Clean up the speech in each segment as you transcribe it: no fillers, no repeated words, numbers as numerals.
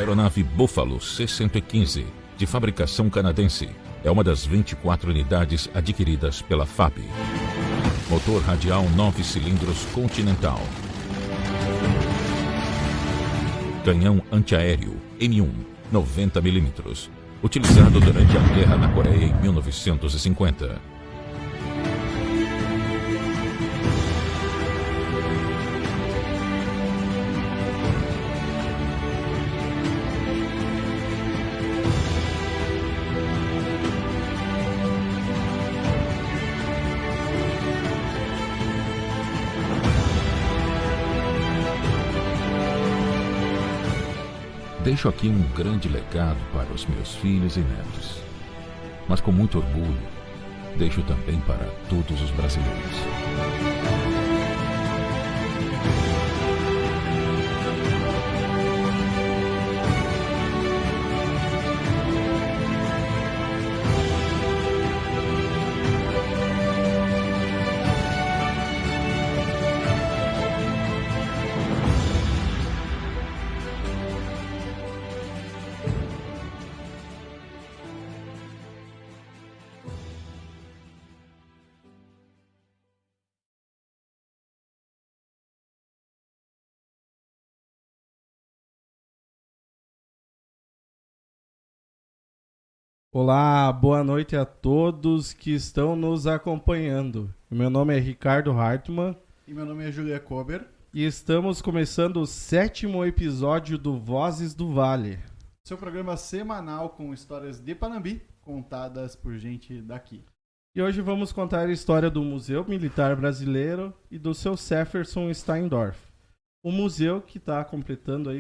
aeronave Buffalo C-115, de fabricação canadense, é uma das 24 unidades adquiridas pela FAB. Motor radial 9 cilindros Continental. Canhão antiaéreo M1, 90 mm, utilizado durante a Guerra na Coreia em 1950. Deixo aqui um grande legado para os meus filhos e netos. Mas com muito orgulho, deixo também para todos os brasileiros. Olá, boa noite a todos que estão nos acompanhando. Meu nome é Ricardo Hartmann. E meu nome é Julia Kober. E estamos começando o 7º episódio do Vozes do Vale. Seu programa semanal com histórias de Panambi, contadas por gente daqui. E hoje vamos contar a história do Museu Militar Brasileiro e do seu Jefferson Steindorf. O museu que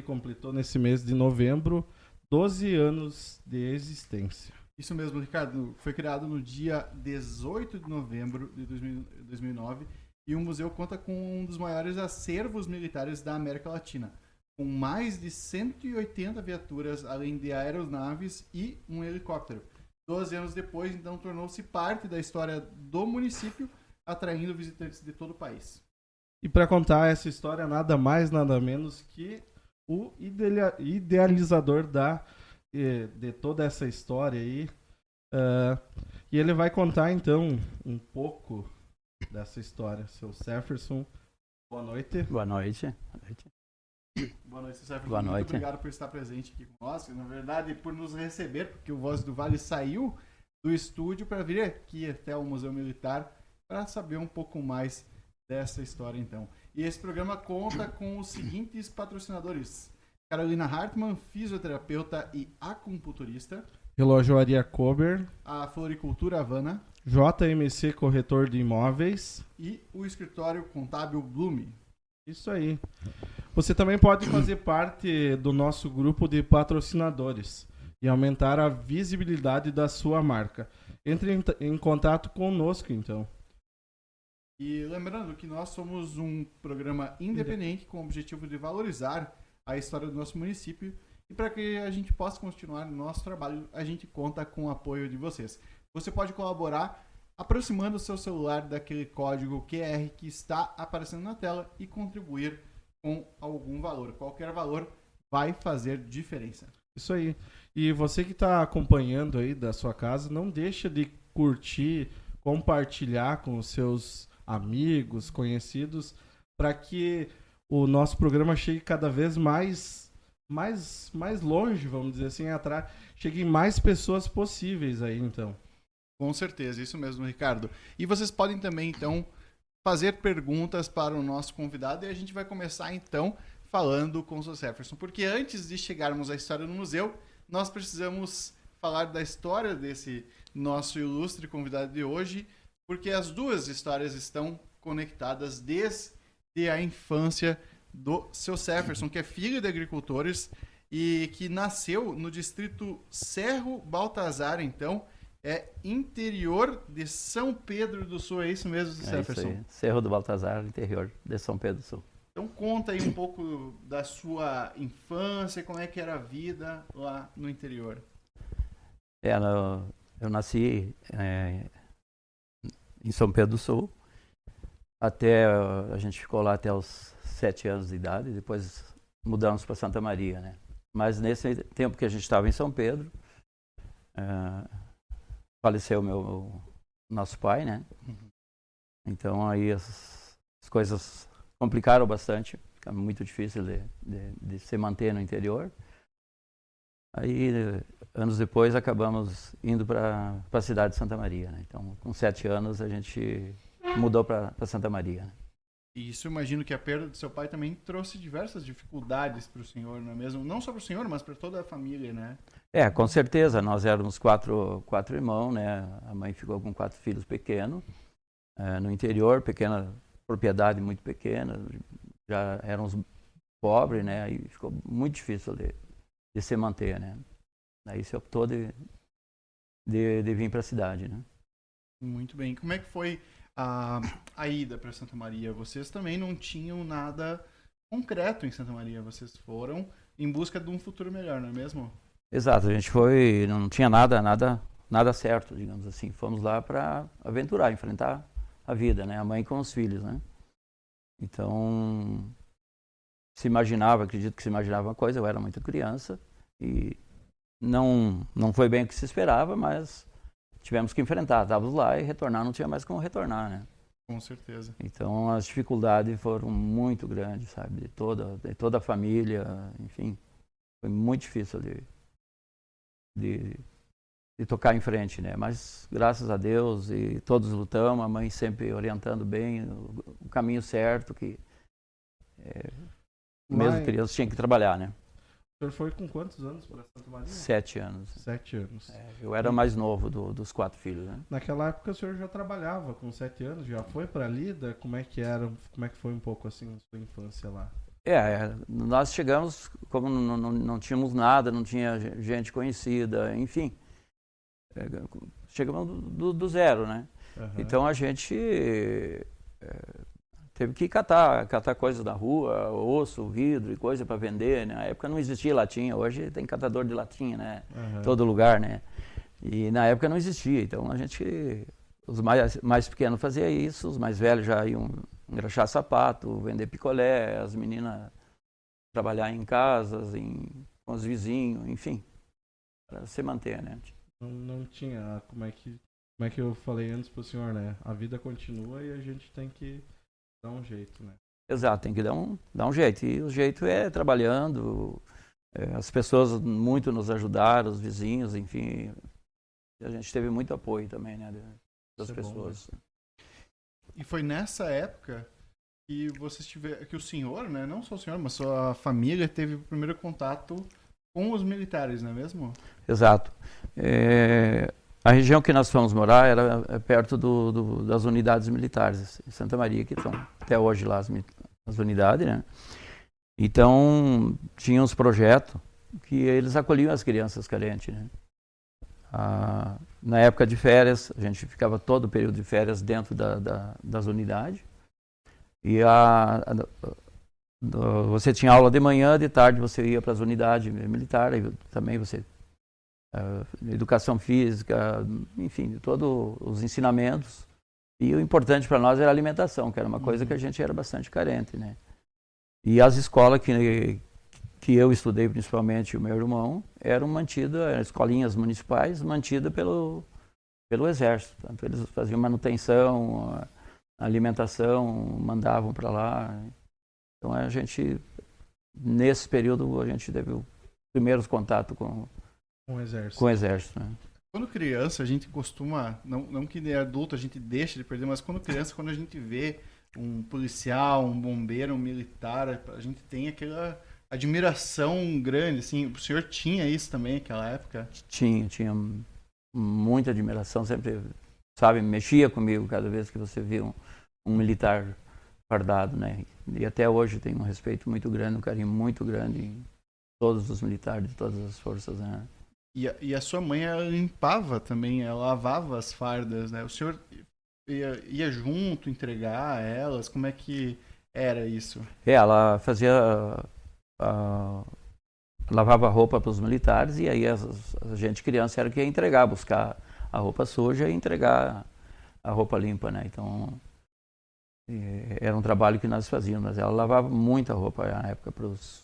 completou nesse mês de novembro 12 anos de existência. Isso mesmo, Ricardo. Foi criado no dia 18 de novembro de 2009 e o museu conta com um dos maiores acervos militares da América Latina, com mais de 180 viaturas, além de aeronaves e um helicóptero. 12 anos depois, então, tornou-se parte da história do município, atraindo visitantes de todo o país. E para contar essa história, nada mais, nada menos que o idealizador de toda essa história aí. E ele vai contar, então, um pouco dessa história. Seu Jefferson, boa noite. Boa noite. Boa noite, Jefferson. Boa noite. Muito obrigado por estar presente aqui com nós. Na verdade, por nos receber, porque o Voz do Vale saiu do estúdio para vir aqui até o Museu Militar para saber um pouco mais dessa história, então. E esse programa conta com os seguintes patrocinadores: Carolina Hartmann, fisioterapeuta e acupunturista. Relojoaria Kober. A Floricultura Havana. JMC Corretor de Imóveis. E o escritório contábil Blume. Isso aí. Você também pode fazer parte do nosso grupo de patrocinadores e aumentar a visibilidade da sua marca. Entre em contato conosco, então. E lembrando que nós somos um programa independente com o objetivo de valorizar a história do nosso município, e para que a gente possa continuar no nosso trabalho, a gente conta com o apoio de vocês. Você pode colaborar aproximando o seu celular daquele código QR que está aparecendo na tela e contribuir com algum valor. Qualquer valor vai fazer diferença. Isso aí. E você que está acompanhando aí da sua casa, não deixa de curtir, compartilhar com os seus amigos, conhecidos, para que o nosso programa chegue cada vez mais longe, vamos dizer assim, atrás, chegue em mais pessoas possíveis aí, então. Com certeza, isso mesmo, Ricardo. E vocês podem também, então, fazer perguntas para o nosso convidado, e a gente vai começar, então, falando com o Sr. Jefferson, porque antes de chegarmos à história do museu, nós precisamos falar da história desse nosso ilustre convidado de hoje, porque as duas histórias estão conectadas desde a infância do seu Jefferson, que é filho de agricultores e que nasceu no distrito Cerro Baltazar, então, é interior de São Pedro do Sul. É isso mesmo, Jefferson? Isso aí. Cerro do Baltazar, interior de São Pedro do Sul. Então conta aí um pouco da sua infância, como é que era a vida lá no interior. Eu nasci em São Pedro do Sul. A gente ficou lá até os 7 anos de idade, depois mudamos para Santa Maria, né? Mas nesse tempo que a gente estava em São Pedro, faleceu nosso pai, né? Então aí as coisas complicaram bastante, fica muito difícil de se manter no interior. Aí, anos depois, acabamos indo para a cidade de Santa Maria, né? Então, com 7 anos, a gente mudou para Santa Maria, né? E isso, eu imagino que a perda do seu pai também trouxe diversas dificuldades para o senhor, não é mesmo? Não só para o senhor, mas para toda a família, né? Com certeza. Nós éramos quatro irmãos, né? A mãe ficou com 4 filhos pequenos, no interior, pequena propriedade, muito pequena. Já éramos pobres, né? Aí ficou muito difícil de se manter, né? Aí se optou de vir para a cidade, né? Muito bem. Como é que foi a ida para Santa Maria? Vocês também não tinham nada concreto em Santa Maria. Vocês foram em busca de um futuro melhor, não é mesmo? Exato. A gente foi, não tinha nada certo, digamos assim. Fomos lá para aventurar, enfrentar a vida, né? A mãe com os filhos, né? Então, acredito que se imaginava uma coisa. Eu era muito criança e não foi bem o que se esperava, mas tivemos que enfrentar. Estávamos lá e retornar, não tinha mais como retornar, né? Com certeza. Então as dificuldades foram muito grandes, sabe? De toda a família, enfim. Foi muito difícil de tocar em frente, né? Mas graças a Deus e todos lutamos, a mãe sempre orientando bem o caminho certo, que mesmo criança tinha que trabalhar, né? O senhor foi com quantos anos para Santa Maria? 7 anos. 7 anos. Eu era mais novo dos 4 filhos, né? Naquela época o senhor já trabalhava com 7 anos, já foi para Lida? Como é que foi um pouco assim a sua infância lá? Nós chegamos, como não tínhamos nada, não tinha gente conhecida, enfim. Chegamos do zero, né? Uhum. Então a gente teve que catar coisas da rua, osso, vidro e coisa para vender, né? Na época não existia latinha, hoje tem catador de latinha, né? Uhum. Em todo lugar, né? E na época não existia, então a gente, os mais pequenos faziam isso, os mais velhos já iam engraxar sapato, vender picolé, as meninas trabalhar em casas, com os vizinhos, enfim, para se manter, né? Não tinha, como é que eu falei antes pro senhor, né? A vida continua e a gente tem que dar um jeito, né? Exato, tem que dar um jeito. E o jeito é trabalhando. As pessoas muito nos ajudaram, os vizinhos, enfim. A gente teve muito apoio também, né? Das pessoas. Bom, né? E foi nessa época que que o senhor, né? Não só o senhor, mas sua família teve o primeiro contato com os militares, não é mesmo? Exato. A região que nós fomos morar era perto das unidades militares, em Santa Maria, que estão até hoje lá as unidades, né? Então, tinha uns projetos que eles acolhiam as crianças carentes, né? Na época de férias, a gente ficava todo o período de férias dentro das unidades. E você tinha aula de manhã, de tarde você ia para as unidades militares, também você... educação física, enfim, todos os ensinamentos. E o importante para nós era a alimentação, que era uma coisa que a gente era bastante carente, né? E as escolas que eu estudei, principalmente o meu irmão, eram escolinhas municipais mantidas pelo Exército. Tanto eles faziam manutenção, alimentação, mandavam para lá. Então a gente, nesse período, a gente teve os primeiros contatos com o Exército, né? Quando criança, a gente costuma, não que de adulto a gente deixa de perder, mas quando criança, quando a gente vê um policial, um bombeiro, um militar, a gente tem aquela admiração grande, assim. O senhor tinha isso também naquela época? Tinha muita admiração, sempre, sabe, mexia comigo cada vez que você via um militar fardado, né? E até hoje tem um respeito muito grande, um carinho muito grande em todos os militares de todas as forças, né? E a sua mãe, ela limpava também, ela lavava as fardas, né? O senhor ia junto entregar elas? Como é que era isso? Ela fazia... lavava roupa para os militares e aí a gente, criança, era que ia entregar, buscar a roupa suja e entregar a roupa limpa, né? Então, era um trabalho que nós fazíamos, mas ela lavava muita roupa na época para os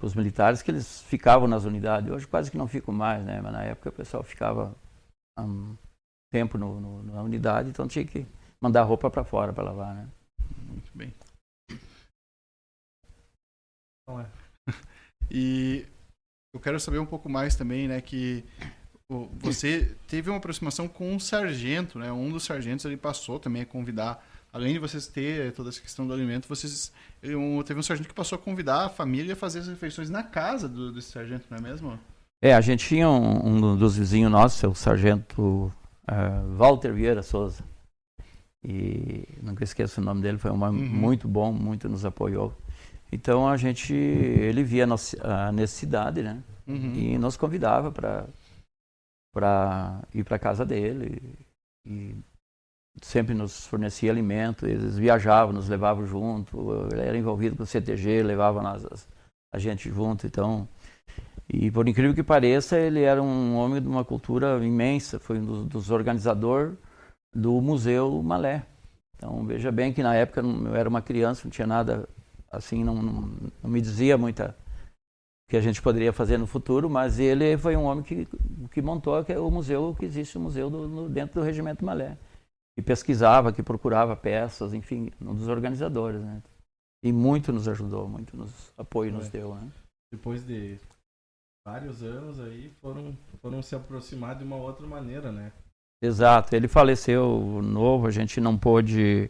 os militares que eles ficavam nas unidades. Hoje quase que não ficam mais, né? Mas na época o pessoal ficava um tempo na unidade, então tinha que mandar roupa para fora para lavar, né? Muito bem. Não é. E eu quero saber um pouco mais também, né, que você teve uma aproximação com um sargento, né? Um dos sargentos ele passou também a convidar, além de vocês ter toda essa questão do alimento, teve um sargento que passou a convidar a família a fazer as refeições na casa desse sargento, não é mesmo? A gente tinha um dos vizinhos nossos, o sargento Walter Vieira Souza. E nunca esqueço o nome dele, foi um homem muito bom, muito nos apoiou. Então ele via a necessidade, né? E nos convidava para ir para a casa dele e sempre nos fornecia alimento. Eles viajavam, nos levavam junto. Ele era envolvido com o CTG, levava a gente junto. Então, e por incrível que pareça, ele era um homem de uma cultura imensa. Foi um dos organizadores do Museu Malé. Então veja bem que na época eu era uma criança, não tinha nada assim, não me dizia muita que a gente poderia fazer no futuro, mas ele foi um homem que montou o museu, que existe o museu dentro do Regimento Malé. Que pesquisava, que procurava peças, enfim, um dos organizadores, né? E muito nos ajudou, muito apoio nos deu, né? Depois de vários anos aí, foram se aproximar de uma outra maneira, né? Exato, ele faleceu novo, a gente não pôde,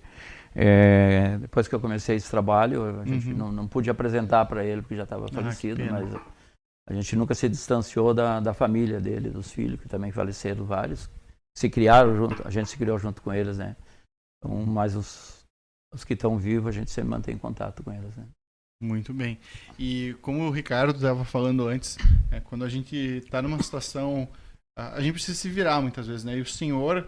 depois que eu comecei esse trabalho, a gente não pude apresentar para ele, porque já estava falecido, mas a gente nunca se distanciou da família dele, dos filhos, que também faleceram vários, se criaram junto, a gente se criou junto com eles, né? Então, mas os que estão vivos, a gente sempre mantém contato com eles, né? Muito bem. E como o Ricardo estava falando antes, quando a gente está numa situação, a gente precisa se virar muitas vezes, né? E o senhor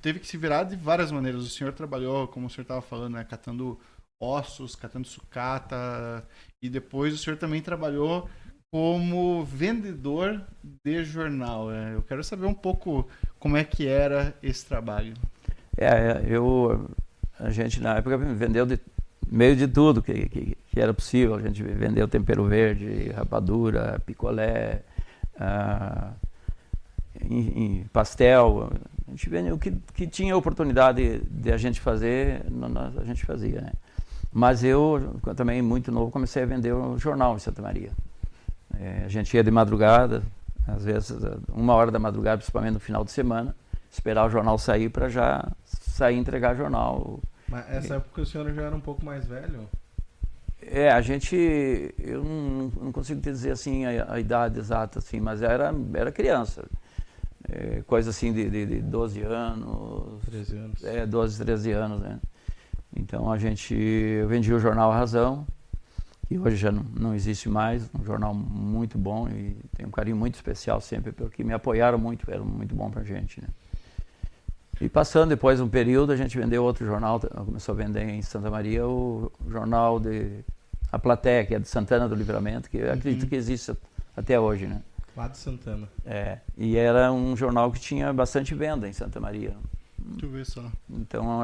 teve que se virar de várias maneiras. O senhor trabalhou, como o senhor estava falando, né? Catando ossos, catando sucata, e depois o senhor também trabalhou como vendedor de jornal. Eu quero saber um pouco como é que era esse trabalho. A gente na época vendeu meio de tudo que era possível. A gente vendeu tempero verde, rapadura, picolé, pastel. A gente vendeu o que tinha oportunidade de a gente fazer, a gente fazia, né? Mas eu também, muito novo, comecei a vender o jornal em Santa Maria. A gente ia de madrugada, às vezes 1h da madrugada, principalmente no final de semana, esperar o jornal sair para já sair e entregar jornal. Mas essa época o senhor já era um pouco mais velho? Eu não consigo te dizer assim a idade exata, assim, mas era criança. Coisa assim de 12 anos. 13 anos. 12, 13 anos, né? Então eu vendia o jornal A Razão, que hoje já não existe mais, um jornal muito bom e tem um carinho muito especial sempre, porque me apoiaram muito, era muito bom pra gente, né? E passando depois um período, a gente vendeu outro jornal, começou a vender em Santa Maria o jornal A Plateia, que é de Santana do Livramento, que eu acredito que existe até hoje, né? Lá de Santana. E era um jornal que tinha bastante venda em Santa Maria. Deixa eu ver só. Então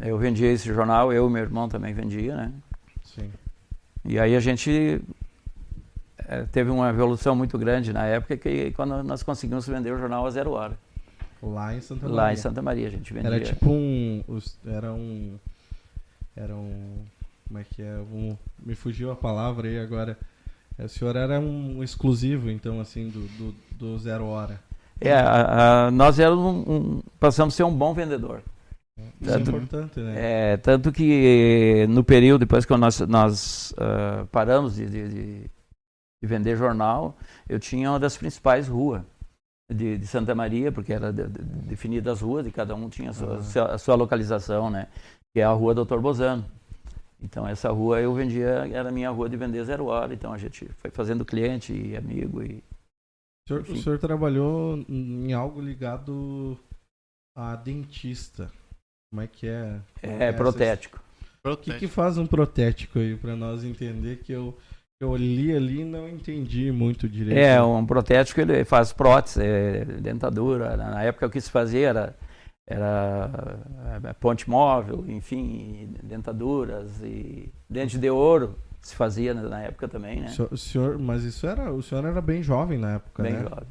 eu vendia esse jornal, eu e meu irmão também vendia, né? Sim. E aí a gente teve uma evolução muito grande na época, que quando nós conseguimos vender o jornal a 0 hora. Lá em Santa Maria. Lá em Santa Maria a gente vendia. Era tipo como é que é? Me fugiu a palavra aí agora. O senhor era um exclusivo, então, assim, do 0 hora. Nós passamos a ser um bom vendedor. Isso é importante, né? Tanto que no período, depois que nós paramos de vender jornal, eu tinha uma das principais ruas de Santa Maria, porque era definida as ruas, e cada um tinha a sua localização, né? Que é a Rua Doutor Bozano. Então essa rua eu vendia, era a minha rua de vender 0 hora, então a gente foi fazendo cliente e amigo. O senhor trabalhou em algo ligado a dentista. Como é que é? Protético. O que faz um protético aí, para nós entender que eu li ali e não entendi muito direito. Um protético, ele faz prótese, dentadura. Na época o que se fazia era ponte móvel, enfim, dentaduras e dente de ouro. se fazia na época também, né? O senhor era bem jovem na época, Bem né? jovem.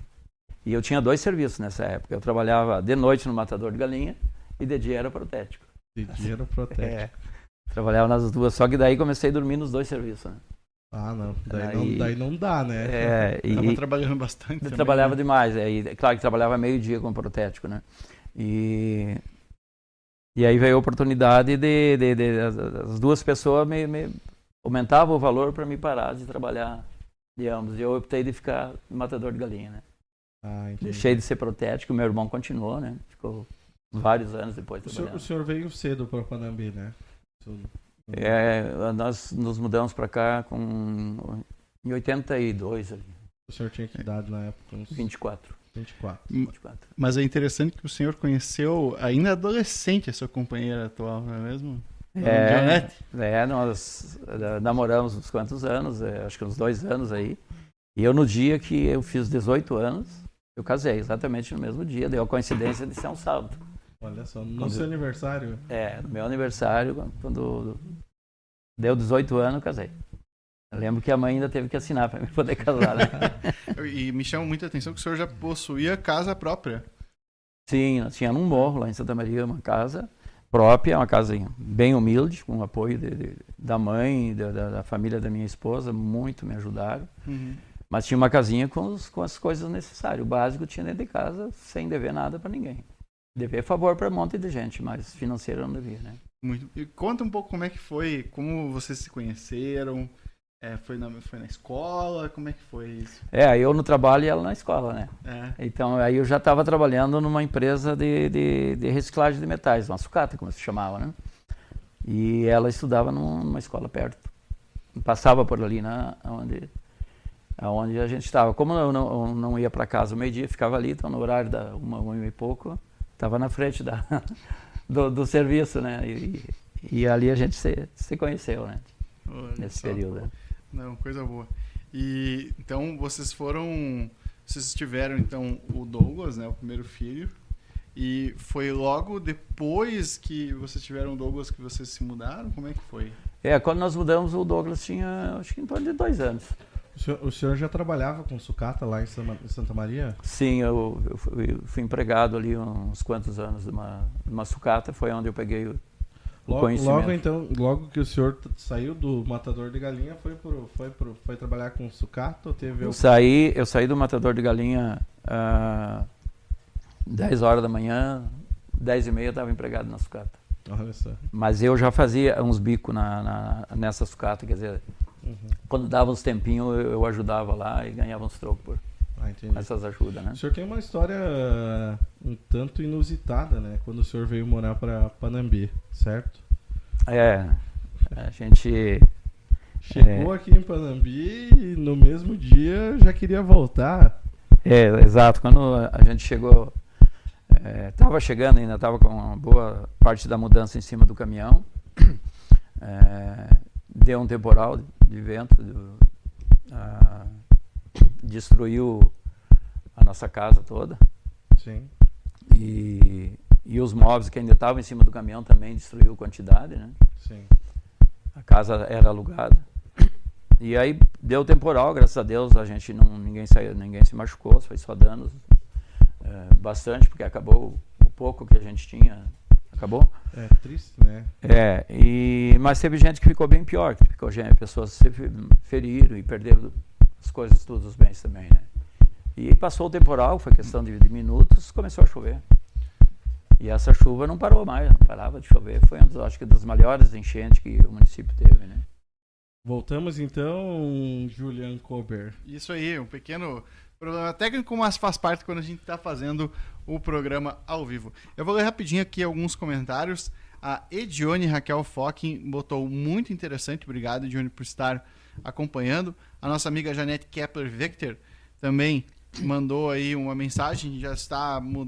E eu tinha 2 serviços nessa época. Eu trabalhava de noite no matador de galinha e de dia era protético. De dia era protético. Trabalhava nas duas, só que daí comecei a dormir nos 2 serviços, né? Ah, não. Daí não dá, né? Tava trabalhando bastante também, trabalhava né? demais. Claro que trabalhava meio-dia com protético, né? E aí veio a oportunidade as 2 pessoas me aumentavam o valor para me parar de trabalhar de ambos. E eu optei de ficar no matador de galinha, né? Ah, entendi. Deixei de ser protético, meu irmão continuou, né? Ficou vários anos depois trabalhando. O senhor veio cedo para Panambi, né? Nós nos mudamos para cá em 82 ali. O senhor tinha que idade na época? Uns 24. 24. Mas é interessante que o senhor conheceu ainda adolescente a sua companheira atual, não é mesmo? Janete? Nós namoramos uns quantos anos, acho que uns 2 anos aí. E eu, no dia que eu fiz 18 anos, eu casei, exatamente no mesmo dia. Deu a coincidência de ser um sábado. Olha só, no seu aniversário? No meu aniversário, quando deu 18 anos, eu casei. Eu lembro que a mãe ainda teve que assinar para me poder casar, né? E me chama muita atenção que o senhor já possuía casa própria. Sim, nós tínhamos um morro lá em Santa Maria, uma casa própria, uma casa bem humilde, com o apoio da mãe e da família da minha esposa, muito me ajudaram. Uhum. Mas tinha uma casinha com as coisas necessárias, o básico tinha dentro de casa, sem dever nada para ninguém. Dever favor para um monte de gente, mas financeiro eu não devia, né? Muito. E conta um pouco como é que foi, como vocês se conheceram, foi na escola, como é que foi isso? Eu no trabalho e ela na escola, né? Então aí eu já estava trabalhando numa empresa de reciclagem de metais, uma sucata, como se chamava, né? E ela estudava numa escola perto. Passava por ali, onde a gente estava. Como eu não ia para casa ao meio-dia, ficava ali, então no horário da 1 e pouco, estava na frente do serviço, né? E ali a gente se conheceu, né? Nesse período. Né? Não, coisa boa. E então vocês tiveram então o Douglas, né, o primeiro filho, e foi logo depois que vocês tiveram o Douglas que vocês se mudaram? Como é que foi? Quando nós mudamos, o Douglas tinha, acho que em torno de 2 anos. O senhor já trabalhava com sucata lá em Santa Maria? Sim, eu fui empregado ali uns quantos anos de uma sucata, foi onde eu peguei o conhecimento. Logo que o senhor saiu do matador de galinha, foi trabalhar com sucata? Ou teve eu saí do matador de galinha 10 horas da manhã, 10h30 eu estava empregado na sucata. Olha só. Mas eu já fazia uns bicos nessa sucata, quer dizer, quando dava uns tempinhos eu ajudava lá e ganhava uns trocos por essas ajudas, né? O senhor tem uma história um tanto inusitada, né? Quando o senhor veio morar para Panambi, certo? A gente chegou aqui em Panambi e no mesmo dia já queria voltar. Exato. Quando a gente chegou, estava chegando, ainda estava com uma boa parte da mudança em cima do caminhão. Deu um temporal de vento, destruiu a nossa casa toda. Sim. E os móveis que ainda estavam em cima do caminhão também destruiu quantidade, né? Sim. A casa era alugada. E aí deu temporal, graças a Deus, ninguém se machucou, foi só danos bastante, porque acabou o pouco que a gente tinha. Acabou? É triste, né? Mas teve gente que ficou bem pior, pessoas se feriram e perderam as coisas, todos os bens também, né? E passou o temporal, foi questão de minutos, começou a chover. E essa chuva não parou mais, não parava de chover. Foi acho que das maiores enchentes que o município teve, né? Voltamos então, Julian Kober. Isso aí, um pequeno problema técnico, mas faz parte quando a gente está fazendo o programa ao vivo. Eu vou ler rapidinho aqui alguns comentários. A Edione Raquel Focking botou muito interessante. Obrigado, Edione, por estar acompanhando. A nossa amiga Janete Kepler-Victor também mandou aí uma mensagem.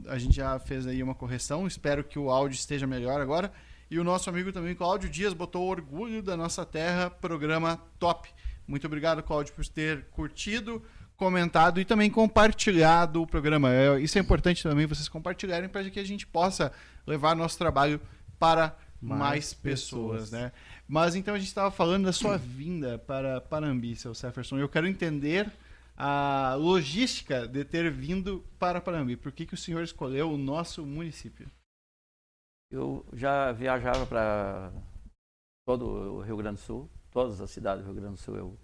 A gente já fez aí uma correção. Espero que o áudio esteja melhor agora. E o nosso amigo também, Cláudio Dias, botou orgulho da nossa terra, programa top. Muito obrigado, Cláudio, por ter curtido, comentado e também compartilhado o programa. Isso é importante também, vocês compartilharem para que a gente possa levar nosso trabalho para mais pessoas, né? Mas então a gente estava falando da sua vinda para Panambi, seu Jefferson. Eu quero entender a logística de ter vindo para Panambi. Por que o senhor escolheu o nosso município? Eu já viajava para todo o Rio Grande do Sul, todas as cidades do Rio Grande do Sul eu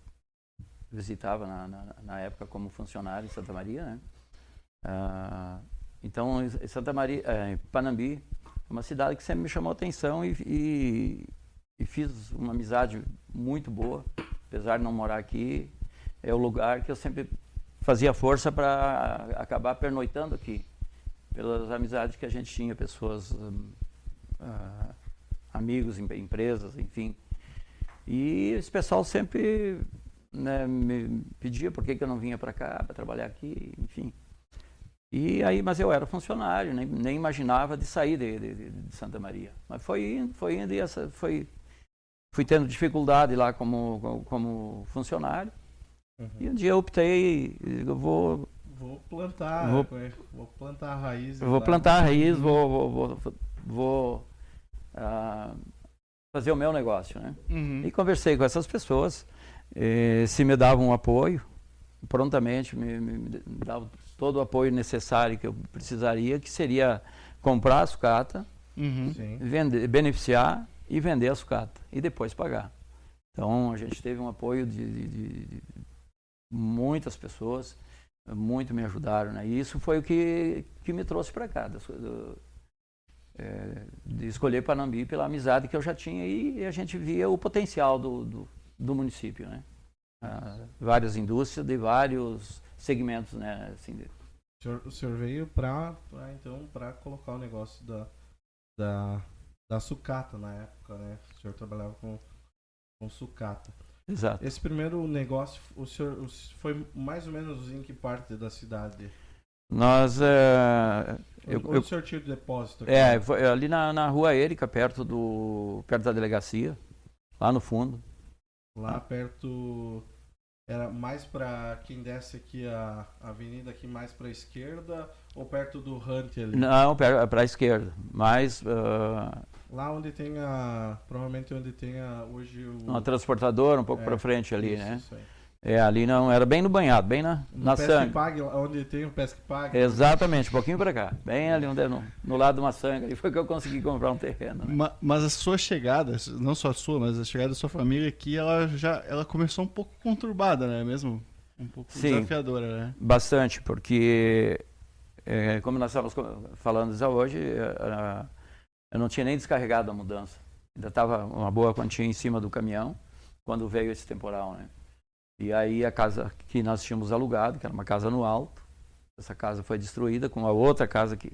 visitava na época como funcionário em Santa Maria, né? Então, em Santa Maria, em Panambi, é uma cidade que sempre me chamou a atenção e fiz uma amizade muito boa, apesar de não morar aqui. É o lugar que eu sempre fazia força para acabar pernoitando aqui, pelas amizades que a gente tinha, pessoas, amigos, empresas, enfim. E esse pessoal sempre, né, me pedia por que eu não vinha para cá, para trabalhar aqui, enfim. E aí, mas eu era funcionário, nem imaginava de sair de Santa Maria. Mas foi indo e fui tendo dificuldade lá como funcionário. E um dia eu optei, eu vou plantar, vou plantar a raiz. Vou plantar a raiz, vou fazer o meu negócio, né? E conversei com essas pessoas, se me davam um apoio, prontamente me davam todo o apoio necessário que eu precisaria, que seria comprar a sucata, vender, beneficiar e vender a sucata e depois pagar. Então a gente teve um apoio de muitas pessoas, muito me ajudaram, né? E isso foi o que me trouxe para cá, de escolher Panambi pela amizade que eu já tinha e a gente via o potencial do município, né? Várias indústrias de vários segmentos, né? Assim, O senhor veio para colocar o negócio da sucata na época, né? O senhor trabalhava com sucata. Exato. Esse primeiro negócio, o senhor foi mais ou menos em que parte da cidade? Nós... Onde o senhor tinha o depósito? Aqui? Foi ali na Rua Érica, perto da delegacia, lá no fundo. Lá perto... Era mais para quem desce aqui a avenida aqui mais para a esquerda ou perto do Hunt ali? Não, para a esquerda. Mais... Lá onde tem provavelmente onde tem hoje uma transportadora, um pouco para frente ali, isso, né? Isso aí. Ali não, era bem no banhado, bem na sangue. Onde tem o Pesque Pague. Exatamente, um pouquinho para cá. Bem ali no lado de uma sangue. Ali foi que eu consegui comprar um terreno. Né? Mas a sua chegada, não só a sua, mas a chegada da sua família aqui, ela começou um pouco conturbada, né? Mesmo um pouco desafiadora, né? Bastante, porque como nós estávamos falando já hoje, eu não tinha nem descarregado a mudança. Ainda estava uma boa quantia em cima do caminhão quando veio esse temporal, né? E aí a casa que nós tínhamos alugado, que era uma casa no alto, essa casa foi destruída com a outra casa que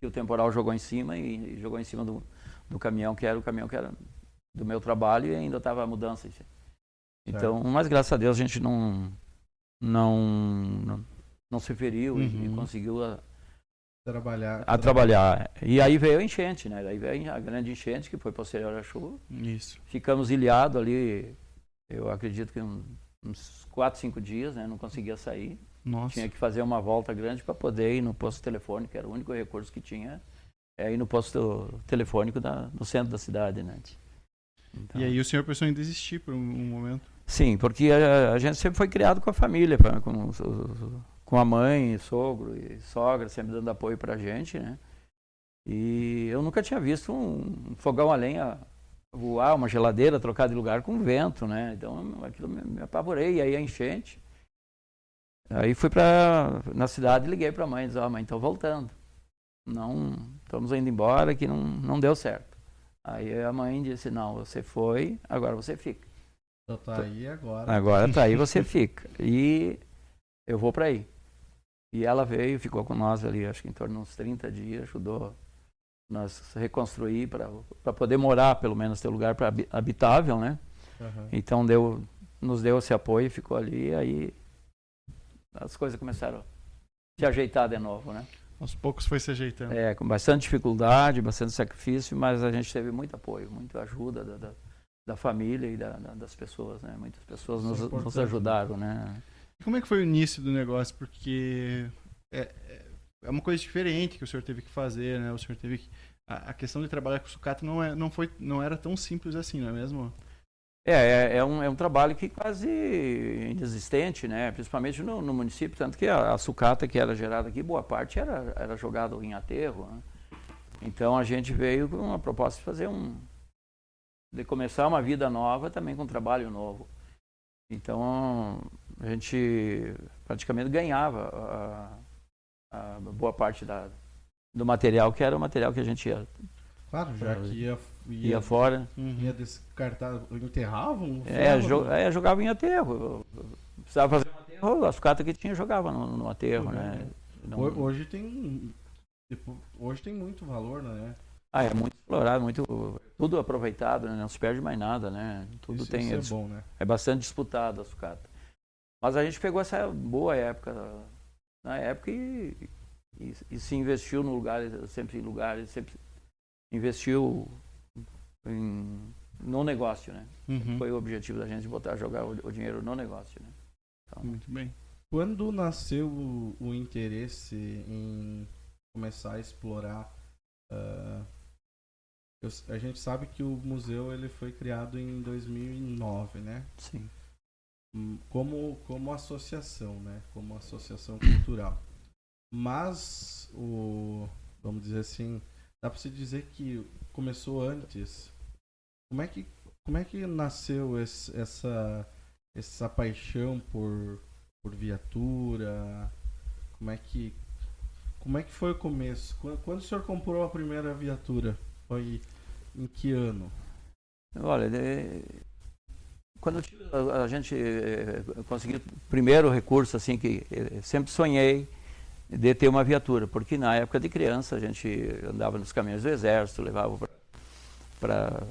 o temporal jogou em cima e jogou em cima do caminhão, que era o caminhão que era do meu trabalho e ainda estava a mudança. Então, mas graças a Deus a gente não se feriu e conseguiu trabalhar. E aí veio a enchente, né? Aí veio a grande enchente que foi posterior à chuva. Isso. Ficamos ilhados ali, eu acredito que uns 4, 5 dias, né? Não conseguia sair. Nossa. Tinha que fazer uma volta grande para poder ir no posto telefônico, que era o único recurso que tinha, ir no posto telefônico no centro da cidade, né? Então, e aí o senhor pensou em desistir por um momento? Sim, porque a gente sempre foi criado com a família, com a mãe, sogro e sogra, sempre dando apoio pra gente, né? E eu nunca tinha visto um fogão a lenha voar, uma geladeira trocar de lugar com vento, né? Então aquilo me apavorei. E aí a enchente. Aí fui na cidade e liguei para a mãe e disse: mãe, estou voltando. Não, estamos indo embora, que não deu certo. Aí a mãe disse: não, você foi, agora você fica. Então tá aí agora. Agora tá aí, você fica. E eu vou para aí. E ela veio, ficou com nós ali, acho que em torno de uns 30 dias, ajudou nós reconstruir para poder morar, pelo menos ter lugar habitável, né? Então nos deu esse apoio, ficou ali, e aí as coisas começaram a se ajeitar de novo, né? Aos poucos foi se ajeitando. Com bastante dificuldade, bastante sacrifício, mas a gente teve muito apoio, muita ajuda da família e das pessoas, né? Muitas pessoas nos ajudaram, né? Como é que foi o início do negócio? Porque é uma coisa diferente que o senhor teve que fazer, né? O senhor teve que a questão de trabalhar com sucata não era tão simples assim, não é mesmo? É um trabalho que quase inexistente, né? Principalmente no município, tanto que a sucata que era gerada aqui, boa parte era jogada em aterro, né? Então a gente veio com uma proposta de começar uma vida nova também com um trabalho novo. Então a gente praticamente ganhava a boa parte do material, que era o material que a gente Claro, já que ia fora. Ia descartar, enterravam? Jogava em aterro. Precisava fazer um aterro, a sucata que tinha jogava no aterro, né? Hoje tem muito valor, né? É muito explorado, tudo aproveitado, né? Não se perde mais nada, né? Tudo tem. Isso é bom, né? É bastante disputado a sucata. Mas a gente pegou essa boa época, na época e se investiu sempre investiu no negócio, né? Foi o objetivo da gente jogar o dinheiro no negócio, né? Então, muito bem. Quando nasceu o interesse em começar a explorar? A gente sabe que o museu ele foi criado em 2009, né? Sim. Como associação, né? Como associação cultural. Mas vamos dizer assim, dá para se dizer que começou antes. Como é que nasceu essa paixão por viatura? Como é que foi o começo? Quando o senhor comprou a primeira viatura? Foi em que ano? Olha, quando a gente conseguiu o primeiro recurso, assim, que sempre sonhei de ter uma viatura, porque na época de criança a gente andava nos caminhões do exército, levava para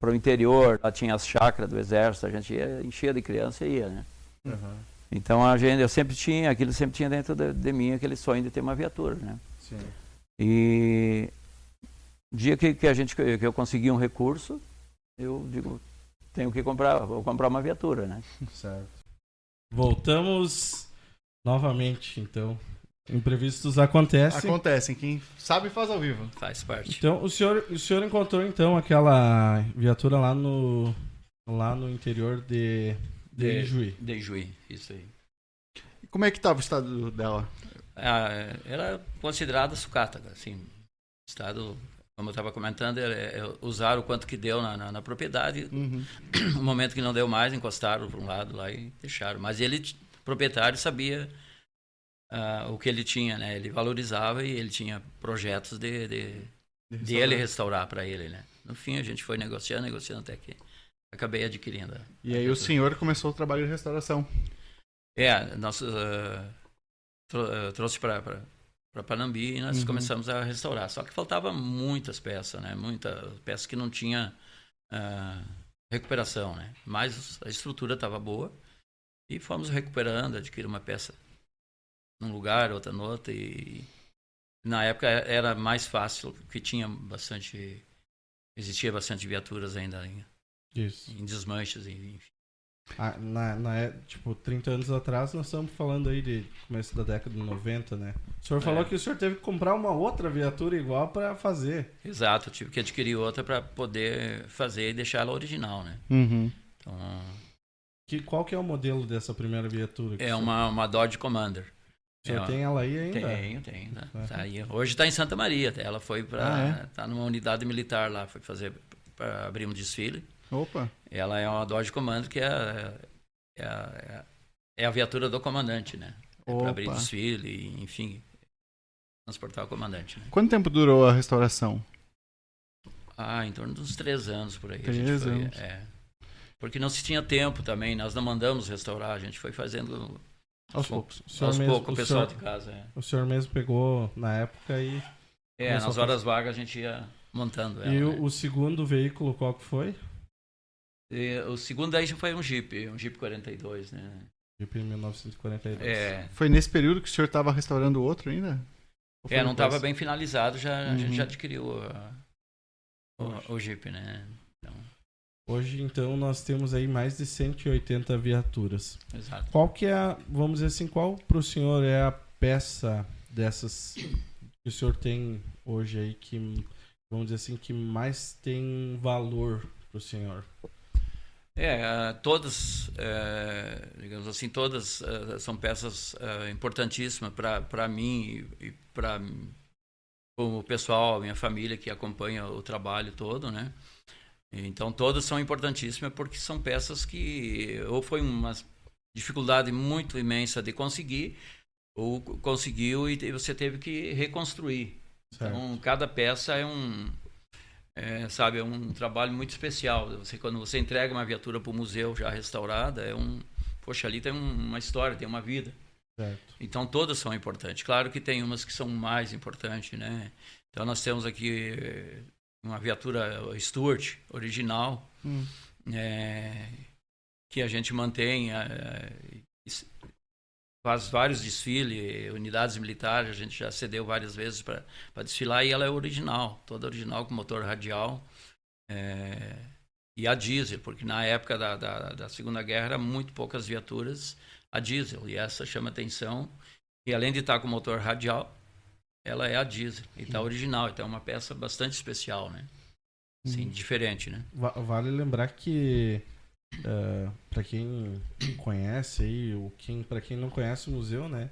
o interior, lá tinha as chácaras do exército, a gente enchia de criança e ia, né? Uhum. Então eu sempre tinha dentro de mim aquele sonho de ter uma viatura, né? Sim. E o dia que eu consegui um recurso, eu digo, vou comprar uma viatura, né? Certo. Voltamos novamente, então. Imprevistos acontecem. Acontecem, quem sabe faz ao vivo. Faz parte. Então, o senhor encontrou então aquela viatura lá no interior de Ijuí. De Ijuí, isso aí. E como é que estava o estado dela? Era considerada sucata, assim, estado, como eu estava comentando, usaram o quanto que deu na propriedade. No momento que não deu mais, encostaram para um lado lá e deixaram. Mas o proprietário sabia o que ele tinha, né? Ele valorizava e ele tinha projetos de ele restaurar para ele, né? No fim, a gente foi negociando até que acabei adquirindo. E aí o senhor começou o trabalho de restauração. Nós trouxe para Panambi e nós começamos a restaurar. Só que faltava muitas peças, né? Muitas peças que não tinha recuperação, né? Mas a estrutura estava boa e fomos recuperando, adquirir uma peça num lugar, outra no outro, e na época era mais fácil, porque existia bastante viaturas ainda em desmanches, enfim. Tipo, 30 anos atrás, nós estamos falando aí de começo da década de 90, né? O senhor falou que o senhor teve que comprar uma outra viatura igual para fazer. Exato, eu tive que adquirir outra para poder fazer e deixar ela original, né? Então, qual que é o modelo dessa primeira viatura? É uma Dodge Commander. O senhor tem ela aí ainda? Tenho. Tá aí. Hoje está em Santa Maria. Ela foi para. Está numa unidade militar lá. Foi para abrir um desfile. Opa! Ela é uma Dodge Commander, que é a viatura do comandante, né? Para abrir desfile, enfim, transportar o comandante. Né? Quanto tempo durou a restauração? Em torno de uns 3 anos por aí. 3 anos. Porque não se tinha tempo também. Nós não mandamos restaurar. A gente foi fazendo aos poucos. Aos poucos, o pessoal de casa. O senhor mesmo pegou na época e... nas horas vagas a gente ia montando ela. E o segundo veículo, qual que foi? O segundo aí já foi um Jeep 42, né? Jeep 1942. Foi nesse período que o senhor estava restaurando o outro ainda? Não estava bem finalizado, a gente já adquiriu o Jeep, né? Hoje, então, nós temos aí mais de 180 viaturas. Exato. Qual que é, vamos dizer assim, qual para o senhor é a peça dessas que o senhor tem hoje aí que vamos dizer assim, que mais tem valor para o senhor? Todas, digamos assim, todas são peças importantíssimas para mim e para o pessoal, minha família que acompanha o trabalho todo, né? Então todas são importantíssimas porque são peças que ou foi uma dificuldade muito imensa de conseguir, ou conseguiu e você teve que reconstruir. Certo. Então cada peça é um trabalho muito especial. Quando você entrega uma viatura para o museu já restaurada, poxa, ali tem uma história, tem uma vida. Certo. Então todas são importantes. Claro que tem umas que são mais importantes, né? Então nós temos aqui uma viatura Stuart original, que a gente mantém, faz vários desfiles, unidades militares, a gente já cedeu várias vezes para desfilar, e ela é original, toda original, com motor radial e a diesel, porque na época da Segunda Guerra eram muito poucas viaturas a diesel, e essa chama atenção, e além de estar com motor radial, ela é a diesel, e está original, então é uma peça bastante especial, né? Sim, diferente, né? Vale lembrar que para quem conhece aí, para quem não conhece o museu, né?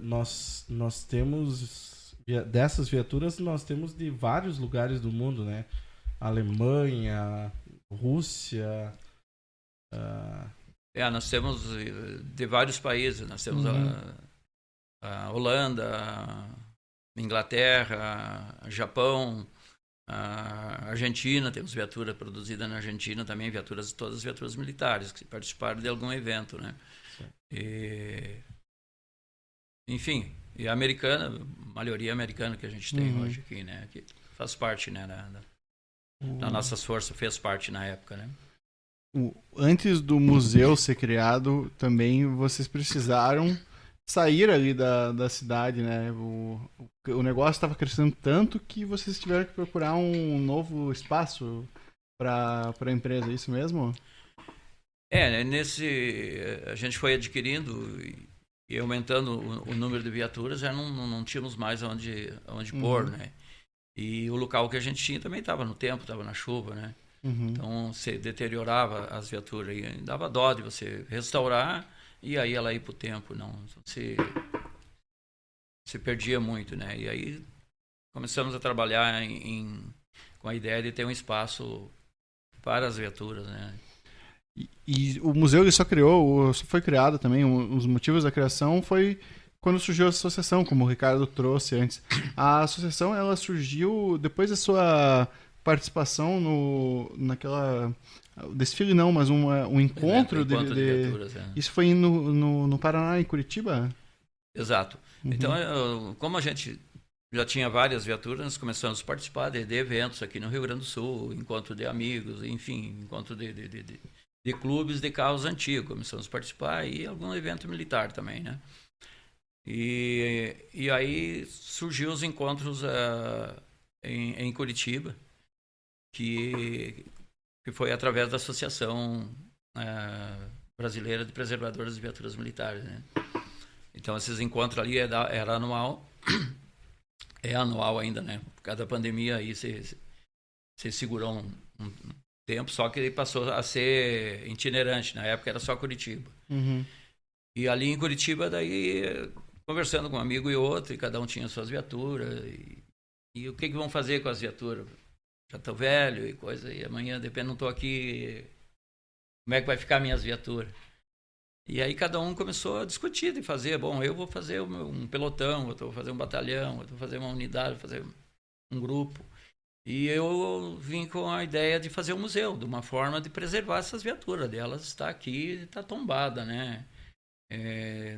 Nós temos dessas viaturas, nós temos de vários lugares do mundo, né? Alemanha, Rússia. Nós temos de vários países. Nós temos a Holanda, Inglaterra, Japão, a Argentina, temos viatura produzida na Argentina também, todas as viaturas militares que participaram de algum evento, né? Enfim, e a americana, a maioria americana que a gente tem hoje aqui, né? Que faz parte, né, da nossas forças, fez parte na época, né? Antes do museu ser criado, também vocês precisaram sair ali da cidade, né? O negócio estava crescendo tanto que vocês tiveram que procurar um novo espaço para a empresa, é isso mesmo? A gente foi adquirindo e aumentando o número de viaturas, já não tínhamos mais onde pôr, né? E o local que a gente tinha também estava no tempo, estava na chuva, né? Então você deteriorava as viaturas e dava dó de você restaurar e aí ela ir para o tempo, não se perdia muito, né? E aí começamos a trabalhar com a ideia de ter um espaço para as viaturas, né? E o museu ele só foi criado também, os motivos da criação foi quando surgiu a associação, como o Ricardo trouxe antes. A associação ela surgiu depois da sua participação naquela desfile não, mas um encontro de viaturas, Isso foi no Paraná, em Curitiba? Exato. Então, como a gente já tinha várias viaturas, nós começamos a participar de eventos aqui no Rio Grande do Sul, encontro de amigos, enfim, encontro de clubes de carros antigos. Começamos a participar e algum evento militar também, né? E aí surgiu os encontros em Curitiba, que foi através da Associação Brasileira de Preservadores de Viaturas Militares, né? Então esses encontros ali era anual, é anual ainda, né? Por causa da pandemia aí se segurou um tempo, só que ele passou a ser itinerante, na época era só Curitiba. E ali em Curitiba, daí conversando com um amigo e outro, e cada um tinha suas viaturas, e o que vão fazer com as viaturas? Já estou velho e coisa, e amanhã, depende, não estou aqui, como é que vai ficar minhas viaturas? E aí cada um começou a discutir de fazer, eu vou fazer um pelotão, eu vou fazer um batalhão, eu vou fazer uma unidade, vou fazer um grupo. E eu vim com a ideia de fazer um museu, de uma forma de preservar essas viaturas, delas está aqui, está tombada, né?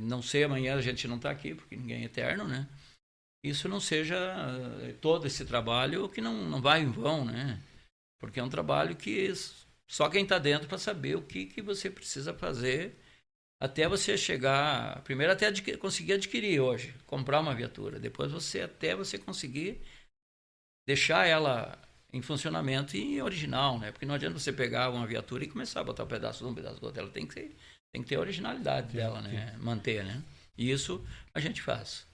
Não sei, amanhã a gente não está aqui, porque ninguém é eterno, né? Isso não seja todo esse trabalho que não vai em vão, né? Porque é um trabalho que só quem está dentro para saber o que você precisa fazer até você chegar, primeiro até conseguir adquirir hoje, comprar uma viatura, depois até você conseguir deixar ela em funcionamento e original, né? Porque não adianta você pegar uma viatura e começar a botar um pedaço de um pedaço do outro, ela tem que ter a originalidade dela, né? Manter, né? E isso a gente faz.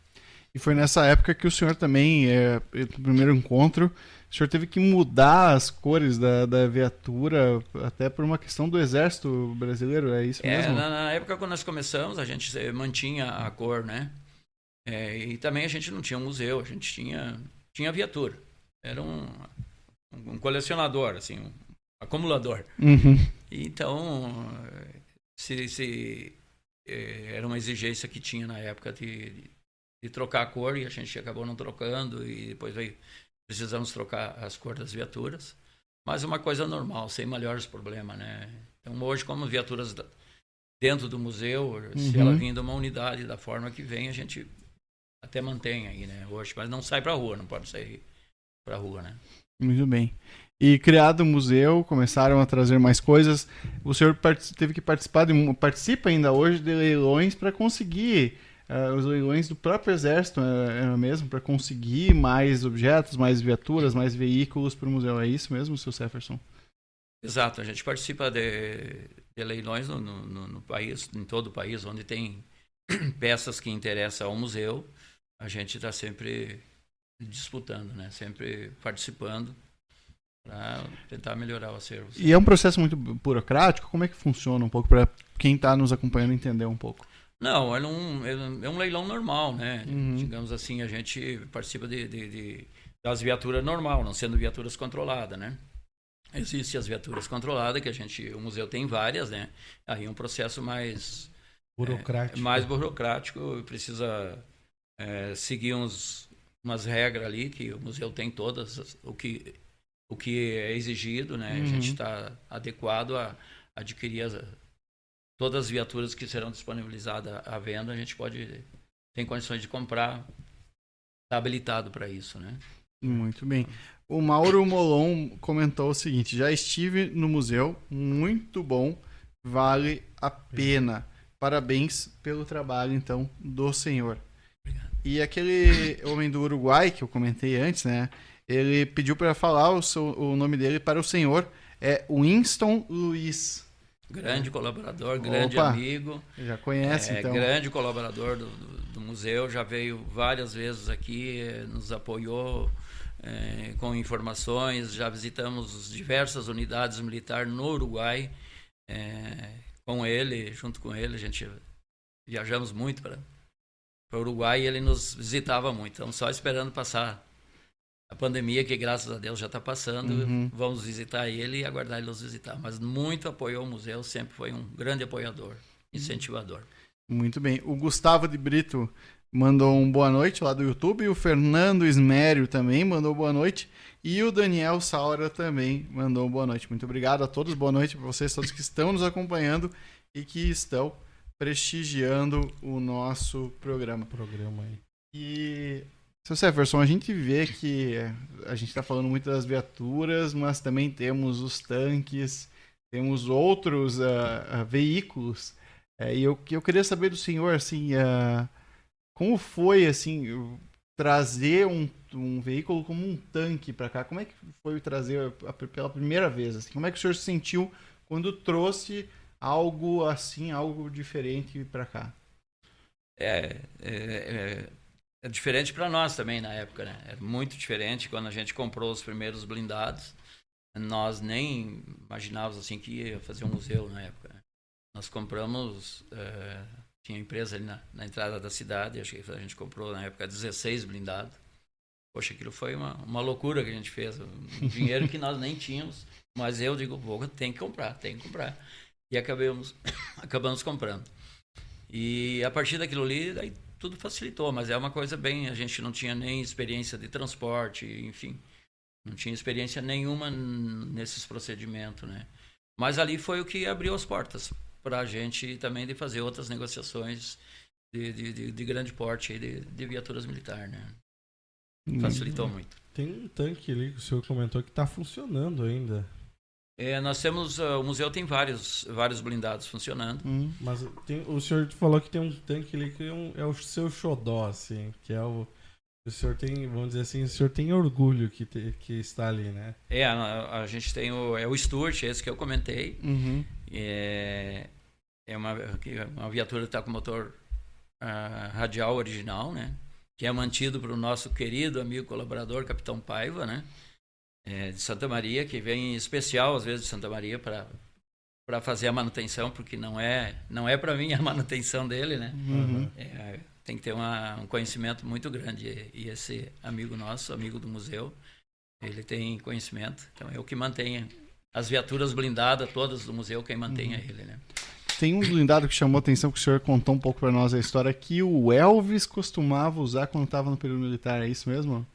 E foi nessa época que o senhor também, no primeiro encontro, o senhor teve que mudar as cores da viatura até por uma questão do Exército Brasileiro, é isso mesmo? Na época, quando nós começamos, a gente mantinha a cor, né? E também a gente não tinha um museu, a gente tinha viatura. Era um colecionador, assim, um acumulador. Uhum. Então, era uma exigência que tinha na época de trocar a cor, e a gente acabou não trocando, e depois precisamos trocar as cores das viaturas. Mas uma coisa normal, sem maiores problemas, né? Então, hoje, como viaturas dentro do museu, se ela vir de uma unidade da forma que vem, a gente até mantém aí, né? Hoje, mas não sai para rua, não pode sair para rua, né? Muito bem. E criado o museu, começaram a trazer mais coisas. O senhor teve que participa ainda hoje de leilões para conseguir os leilões do próprio Exército, mesmo, para conseguir mais objetos, mais viaturas, mais veículos para o museu. É isso mesmo, seu Jefferson? Exato, a gente participa de leilões no país, em todo o país, onde tem peças que interessam ao museu. A gente está sempre disputando, né? Sempre participando para tentar melhorar o acervo. E é um processo muito burocrático? Como é que funciona um pouco, para quem está nos acompanhando entender um pouco? Não, é um leilão normal, né? Digamos assim, a gente participa das viaturas normal, não sendo viaturas controladas, né? Existem as viaturas controladas, que o museu tem várias, né? Aí é um processo mais burocrático, precisa seguir umas regras ali, que o museu tem todas, o que é exigido, né? A gente está adequado a adquirir todas as viaturas que serão disponibilizadas à venda. A gente tem condições de comprar, está habilitado para isso, né? Muito bem. O Mauro Molon comentou o seguinte: já estive no museu, muito bom, vale a pena. Parabéns pelo trabalho, então, do senhor. Obrigado. E aquele homem do Uruguai, que eu comentei antes, né? Ele pediu para falar o nome dele para o senhor, é Winston Luiz. Grande colaborador, grande Opa, amigo. Já conhece, então. Grande colaborador do museu, já veio várias vezes aqui, nos apoiou com informações, já visitamos diversas unidades militares no Uruguai, junto com ele, a gente viajamos muito para o Uruguai e ele nos visitava muito, então só esperando passar a pandemia, que graças a Deus já está passando, vamos visitar ele e aguardar ele nos visitar. Mas muito apoiou o museu, sempre foi um grande apoiador, incentivador. Muito bem. O Gustavo de Brito mandou um boa noite lá do YouTube, e o Fernando Ismério também mandou boa noite, e o Daniel Saura também mandou boa noite. Muito obrigado a todos, boa noite para vocês todos que estão nos acompanhando e que estão prestigiando o nosso programa. Aí. E... Seu Jefferson, a gente vê que a gente está falando muito das viaturas, mas também temos os tanques, temos outros veículos. E eu queria saber do senhor, assim, como foi, assim, trazer um veículo como um tanque para cá? Como é que foi trazer pela primeira vez? Assim? Como é que o senhor se sentiu quando trouxe algo assim, algo diferente para cá? É diferente para nós também na época, né? Era muito diferente quando a gente comprou os primeiros blindados. Nós nem imaginávamos assim que ia fazer um museu na época, né? Nós compramos, tinha empresa ali na entrada da cidade, acho que a gente comprou na época 16 blindados. Poxa, aquilo foi uma loucura que a gente fez, um dinheiro que nós nem tínhamos, mas eu digo, tem que comprar. E acabamos comprando. E a partir daquilo ali, daí tudo facilitou, mas é uma coisa a gente não tinha nem experiência de transporte, enfim, não tinha experiência nenhuma nesses procedimentos, né? Mas ali foi o que abriu as portas para a gente também de fazer outras negociações de grande porte aí de viaturas militares, né? Facilitou muito. Tem um tanque ali que o senhor comentou que está funcionando ainda. Nós temos, o museu tem vários blindados funcionando. Mas o senhor falou que tem um tanque ali que é o seu xodó, assim, que é o senhor tem, vamos dizer assim, o senhor tem orgulho que está ali, né? A gente tem o Stuart, esse que eu comentei. É uma viatura que está com motor radial original, né? Que é mantido para o nosso querido amigo colaborador, Capitão Paiva, né? de Santa Maria, que vem em especial, às vezes, de Santa Maria para fazer a manutenção, porque não é para mim a manutenção dele, né? Uhum. Tem que ter um conhecimento muito grande. E esse amigo nosso, amigo do museu, ele tem conhecimento. Então, é o que mantém as viaturas blindadas todas do museu, quem mantém é ele, né? Tem um blindado que chamou a atenção, que o senhor contou um pouco para nós a história, que o Elvis costumava usar quando estava no período militar, é isso mesmo?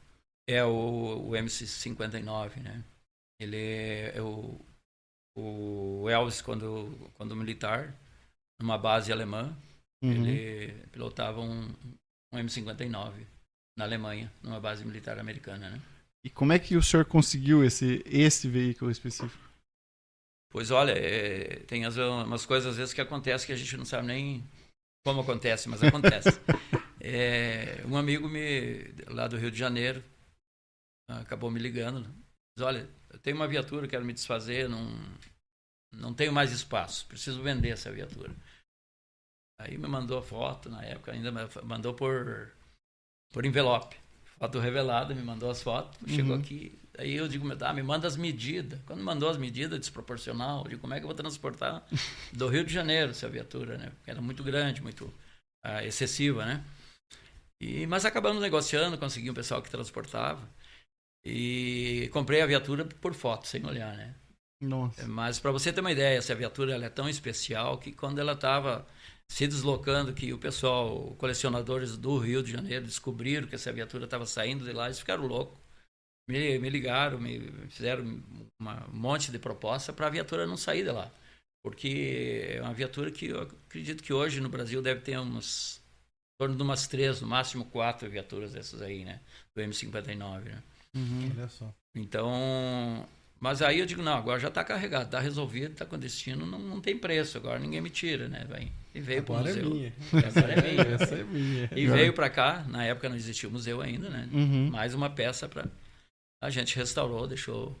É o MC-59, né? Ele é o Elvis, quando militar, numa base alemã, ele pilotava um M59 na Alemanha, numa base militar americana, né? E como é que o senhor conseguiu esse veículo específico? Pois olha, tem umas coisas às vezes que acontecem que a gente não sabe nem como acontece, mas acontece. Um amigo lá do Rio de Janeiro acabou me ligando. Diz, olha, eu tenho uma viatura, quero me desfazer, não tenho mais espaço, preciso vender essa viatura. Aí me mandou a foto, na época ainda mandou por envelope. Foto revelada, me mandou as fotos, chegou aqui. Aí eu digo, me manda as medidas. Quando mandou as medidas, desproporcional, eu digo, como é que eu vou transportar do Rio de Janeiro essa viatura, né? Porque era muito grande, muito excessiva, né? Mas acabamos negociando, consegui um pessoal que transportava. E comprei a viatura por foto, sem olhar, né? Nossa. Mas para você ter uma ideia, essa viatura ela é tão especial que quando ela estava se deslocando, que o pessoal, colecionadores do Rio de Janeiro, descobriram que essa viatura estava saindo de lá, eles ficaram loucos. Me ligaram, me fizeram um monte de proposta para a viatura não sair de lá. Porque é uma viatura que eu acredito que hoje no Brasil deve ter em torno de umas 3, no máximo 4 viaturas dessas aí, né? Do M59, né? Olha só. Então, mas aí eu digo, não, agora já está carregado, está resolvido, está com destino, não tem preço, agora ninguém me tira, né? E veio para o museu. Agora é minha. Essa é minha. E veio para cá, na época não existia o museu ainda, né? Mais uma peça para... A gente restaurou, deixou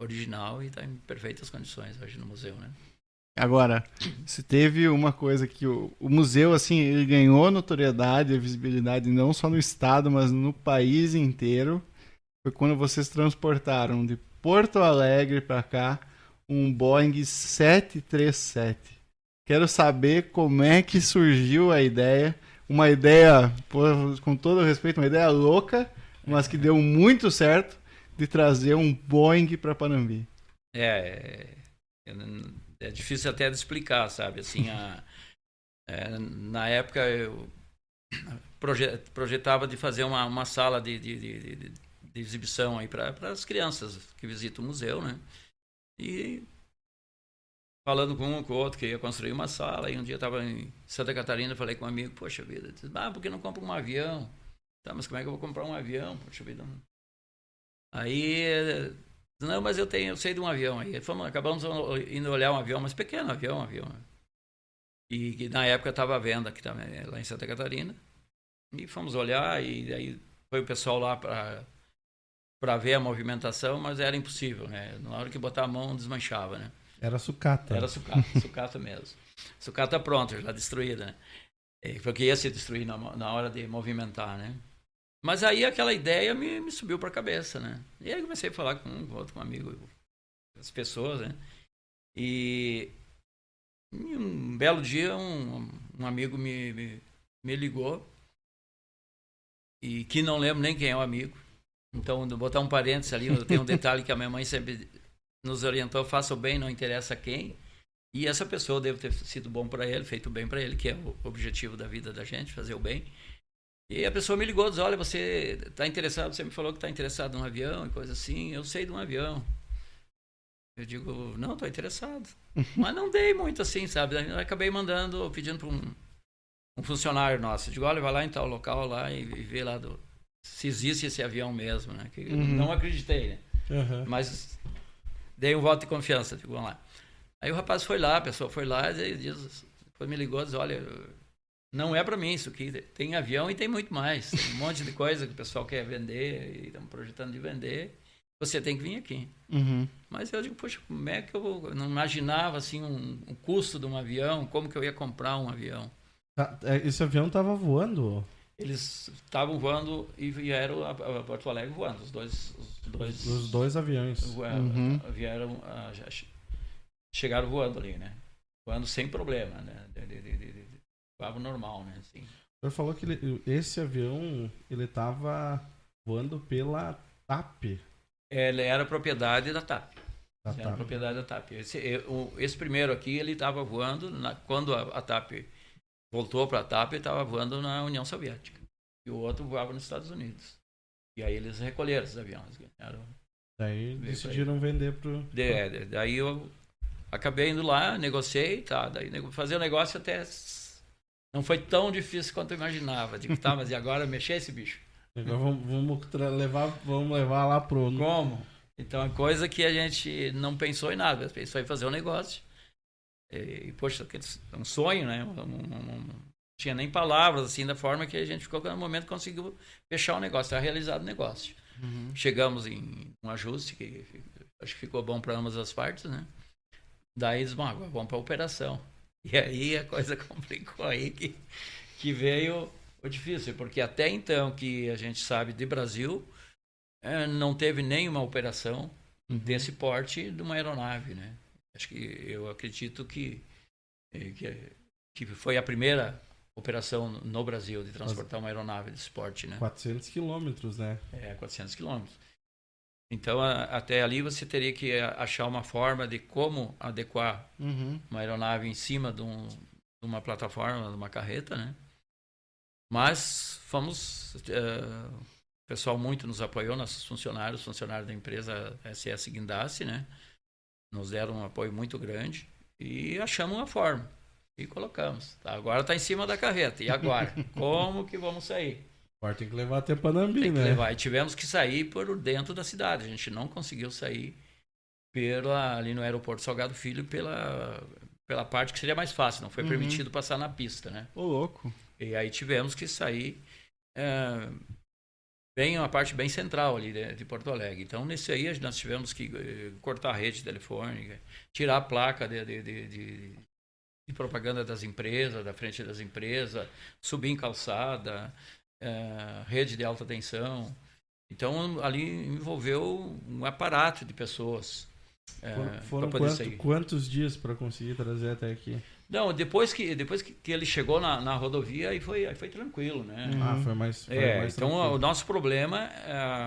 original e está em perfeitas condições hoje no museu, né? Agora, se teve uma coisa que o museu, assim, ele ganhou notoriedade e visibilidade não só no estado, mas no país inteiro, foi quando vocês transportaram de Porto Alegre para cá um Boeing 737. Quero saber como é que surgiu a ideia, uma ideia, com todo respeito, uma ideia louca, mas que deu muito certo, de trazer um Boeing para Panambi. É difícil até de explicar, sabe? Assim, na época eu projetava de fazer uma sala de exibição aí para as crianças que visitam o museu, né? E falando com um com o outro que ia construir uma sala, e um dia eu estava em Santa Catarina, falei com um amigo, poxa vida, disse, por que não compra um avião? Tá, mas como é que eu vou comprar um avião? Poxa vida. Aí, não, mas eu sei de um avião aí. Acabamos indo olhar um avião, mas pequeno avião. E na época estava à venda aqui também, lá em Santa Catarina. E fomos olhar, e aí foi o pessoal lá para ver a movimentação, mas era impossível, né? Na hora que botar a mão, desmanchava, né? Era sucata. Era sucata mesmo. Sucata pronta, já destruída, né? Porque ia se destruir na hora de movimentar, né? Mas aí aquela ideia me subiu para a cabeça, né? E aí comecei a falar com um amigo, as pessoas, né? E um belo dia um amigo me ligou, e que não lembro nem quem é o amigo. Então, vou botar um parênteses ali, tem um detalhe que a minha mãe sempre nos orientou, faça o bem, não interessa quem. E essa pessoa deve ter sido bom para ele, feito bem para ele, que é o objetivo da vida da gente, fazer o bem. E a pessoa me ligou e disse, olha, você está interessado, você me falou que está interessado num avião e coisa assim, eu sei de um avião. Eu digo, não, estou interessado. Mas não dei muito assim, sabe? Eu acabei pedindo para um funcionário nosso. Eu digo, olha, vai lá em tal local lá e vê lá se existe esse avião mesmo, né? Que eu não acreditei, né? Mas dei um voto de confiança, digo, vamos lá. Aí o rapaz foi lá, a pessoa foi lá, e depois me ligou e disse, olha, não é para mim isso aqui, tem avião e tem muito mais, tem um monte de coisa que o pessoal quer vender e estamos projetando de vender, você tem que vir aqui. Mas eu digo, poxa, como é que eu não imaginava assim um custo de um avião, como que eu ia comprar um avião? Esse avião estava voando? Eles estavam voando e vieram a Porto Alegre voando, os Os dois aviões. Vieram, chegaram voando ali, né? Voando sem problema, né? Voava normal, né? Assim. O senhor falou que esse avião, ele estava voando pela TAP. Ele era propriedade da TAP. Da Era TAP. propriedade da TAP. Esse primeiro aqui, ele estava voando, quando a TAP voltou para a TAP, ele estava voando na União Soviética. E o outro voava nos Estados Unidos. E aí eles recolheram esses aviões. Daí decidiram vender pro... Daí eu acabei indo lá, negociei, tá. Daí fazer o negócio até não foi tão difícil quanto eu imaginava. Digo, tá, mas e agora mexer esse bicho? Agora vamos levar lá pro... Como? Então, é coisa que a gente não pensou em nada. Pensou em fazer um negócio. E poxa, um sonho, né? Não tinha nem palavras, assim, da forma que a gente ficou, no momento que conseguiu fechar o negócio. Está realizado o negócio. Chegamos em um ajuste, que acho que ficou bom para ambas as partes, né? Daí eles agora vamos para a operação. E aí a coisa complicou aí, que veio o difícil, porque até então que a gente sabe de Brasil, não teve nenhuma operação desse porte de uma aeronave, né? Acho que eu acredito que foi a primeira operação no Brasil de transportar uma aeronave desse porte, né? 400 quilômetros, né? 400 quilômetros. Então, até ali você teria que achar uma forma de como adequar uma aeronave em cima de uma plataforma, de uma carreta, né? Mas o pessoal muito nos apoiou, nossos funcionários da empresa SS Guindaste, né? Nos deram um apoio muito grande e achamos uma forma e colocamos. Tá, agora está em cima da carreta. E agora? Como que vamos sair? Agora tem que levar até Panambi, tem que né? levar. E tivemos que sair por dentro da cidade. A gente não conseguiu sair ali no aeroporto Salgado Filho pela parte que seria mais fácil. Não foi permitido passar na pista, né? Ô, louco. E aí tivemos que sair uma parte bem central ali de Porto Alegre. Então, nesse aí, nós tivemos que cortar a rede telefônica, tirar a placa de propaganda das empresas, da frente das empresas, subir em calçada, rede de alta tensão. Então, ali envolveu um aparato de pessoas. Foram quantos dias para conseguir trazer até aqui? Não, depois que ele chegou na rodovia, aí foi tranquilo, né? Foi mais então, tranquilo. o nosso problema,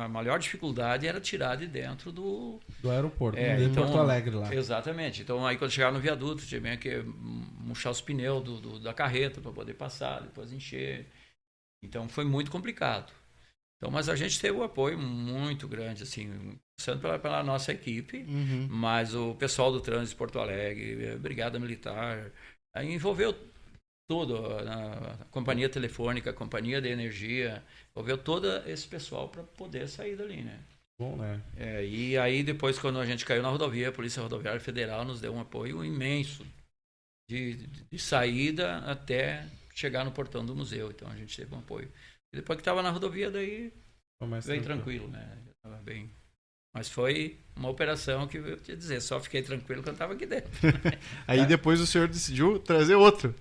a maior dificuldade era tirar de dentro do aeroporto, de Porto Alegre lá. Exatamente. Então, aí quando chegava no viaduto, tinha que murchar os pneus da carreta para poder passar, depois encher. Então, foi muito complicado. Então, mas a gente teve um apoio muito grande, assim, sendo pela nossa equipe, mas o pessoal do trânsito de Porto Alegre, Brigada Militar, aí envolveu tudo, a companhia telefônica, a companhia de energia, envolveu todo esse pessoal para poder sair dali, né? Bom, né? E aí depois, quando a gente caiu na rodovia, a Polícia Rodoviária Federal nos deu um apoio imenso de saída até chegar no portão do museu. Então a gente teve um apoio. E depois que estava na rodovia, daí veio tranquilo, né? Tava bem. Mas foi uma operação que eu te dizer, só fiquei tranquilo quando estava aqui dentro. Aí depois o senhor decidiu trazer outro.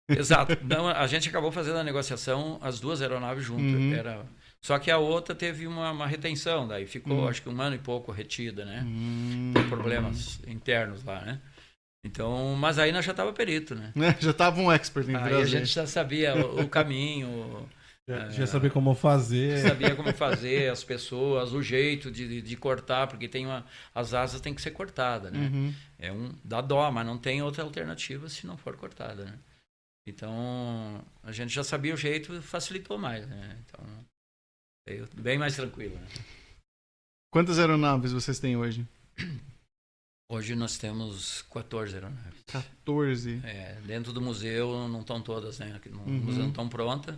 Exato. Não, a gente acabou fazendo a negociação, as duas aeronaves juntas. Só que a outra teve uma retenção, daí ficou acho que 1 ano e pouco retida, né? Tem problemas internos lá, né? Então, mas aí nós já estava perito, né? Já estava um expert em Aí a gente já sabia o caminho. Já sabia como fazer. Sabia como fazer, as pessoas, o jeito de cortar, porque as asas têm que ser cortadas, né? Dá dó, mas não tem outra alternativa se não for cortada, né? Então, a gente já sabia o jeito, facilitou mais, né? Então, veio bem mais tranquilo, né? Quantas aeronaves vocês têm hoje? Hoje nós temos 14 aeronaves. 14? Dentro do museu não estão todas, né? O museu não estão prontas.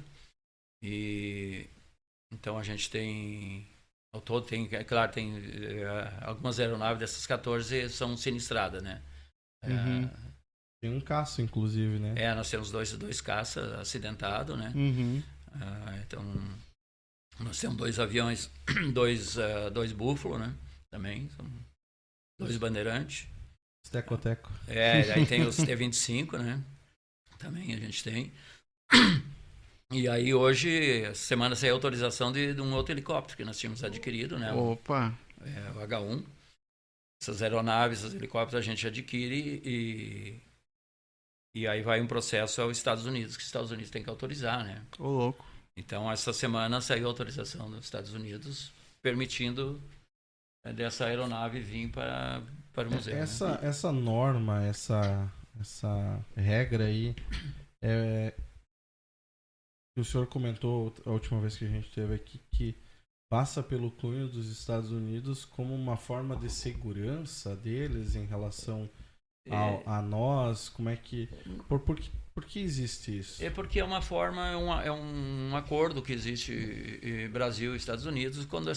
E então a gente tem, ao todo tem, claro, tem algumas aeronaves dessas 14 são sinistradas, né? Tem um caça, inclusive, né? Nós temos dois caças acidentados, né? Então nós temos 2 aviões, dois Buffalo, né? Também são 2 bandeirantes. Teco-teco. Aí tem os T-25, né? Também a gente tem. E aí hoje, essa semana saiu a autorização de um outro helicóptero que nós tínhamos adquirido, né? Opa! O H1. Essas aeronaves, esses helicópteros a gente adquire e aí vai um processo aos Estados Unidos, que os Estados Unidos têm que autorizar, né? Ô, louco. Então, essa semana saiu a autorização dos Estados Unidos permitindo dessa aeronave vir para o museu. Essa norma, essa regra aí, que o senhor comentou a última vez que a gente esteve aqui, que passa pelo cunho dos Estados Unidos como uma forma de segurança deles em relação a nós, como é que... Por que existe isso? É porque é uma forma, é um acordo que existe Brasil e Estados Unidos quando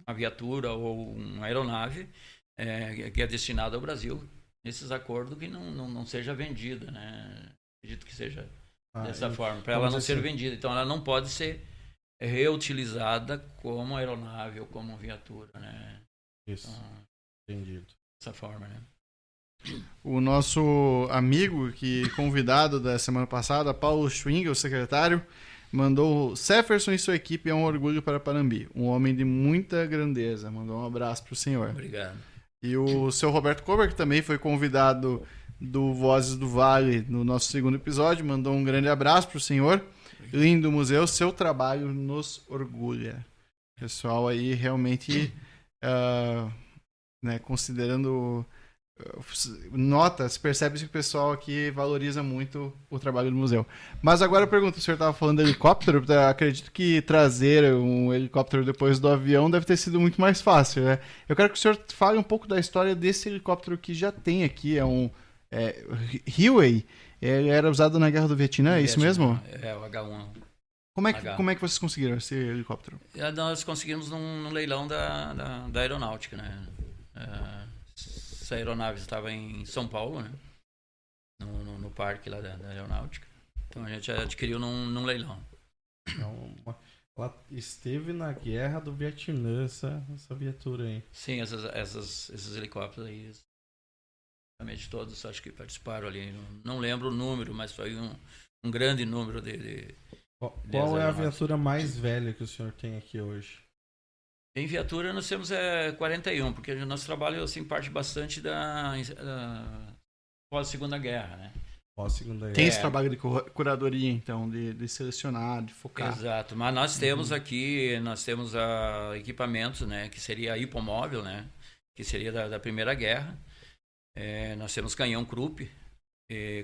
uma viatura ou uma aeronave que é destinada ao Brasil, esses acordos que não seja vendida, né? Acredito que seja dessa forma, para ela não ser vendida. Então ela não pode ser reutilizada como aeronave ou como viatura, né? Isso, então, entendido. Dessa forma, né? O nosso amigo, convidado da semana passada, Paulo Schwingel, secretário, mandou: Seferson e sua equipe é um orgulho para Panambi, um homem de muita grandeza. Mandou um abraço para o senhor. Obrigado. E o seu Roberto Kober, que também foi convidado do Vozes do Vale no nosso segundo episódio, mandou um grande abraço para o senhor. Lindo museu, seu trabalho nos orgulha. Pessoal aí realmente, né, considerando... se percebe que o pessoal aqui valoriza muito o trabalho do museu. Mas agora eu pergunto, o senhor estava falando de helicóptero, acredito que trazer um helicóptero depois do avião deve ter sido muito mais fácil, né? Eu quero que o senhor fale um pouco da história desse helicóptero que já tem aqui, Huey, ele era usado na Guerra do Vietnã, é isso mesmo? É, o H1. Como é que vocês conseguiram esse helicóptero? Nós conseguimos num leilão da aeronáutica, né? Essa aeronave estava em São Paulo, né? No parque lá da aeronáutica. Então a gente adquiriu num leilão. Então, ela esteve na Guerra do Vietnã, essa viatura aí. Sim, esses helicópteros aí. Praticamente todos acho que participaram ali. Não lembro o número, mas foi um grande número de Qual é a viatura mais velha que o senhor tem aqui hoje? Em viatura nós temos 41, porque o nosso trabalho assim, parte bastante da pós-segunda guerra, né? Pós-segunda guerra. Tem esse trabalho de curadoria, então, de selecionar, de focar. Exato, mas nós temos aqui, equipamentos, né? Que seria a hipomóvel, né? Que seria da Primeira Guerra. Nós temos canhão Krupp,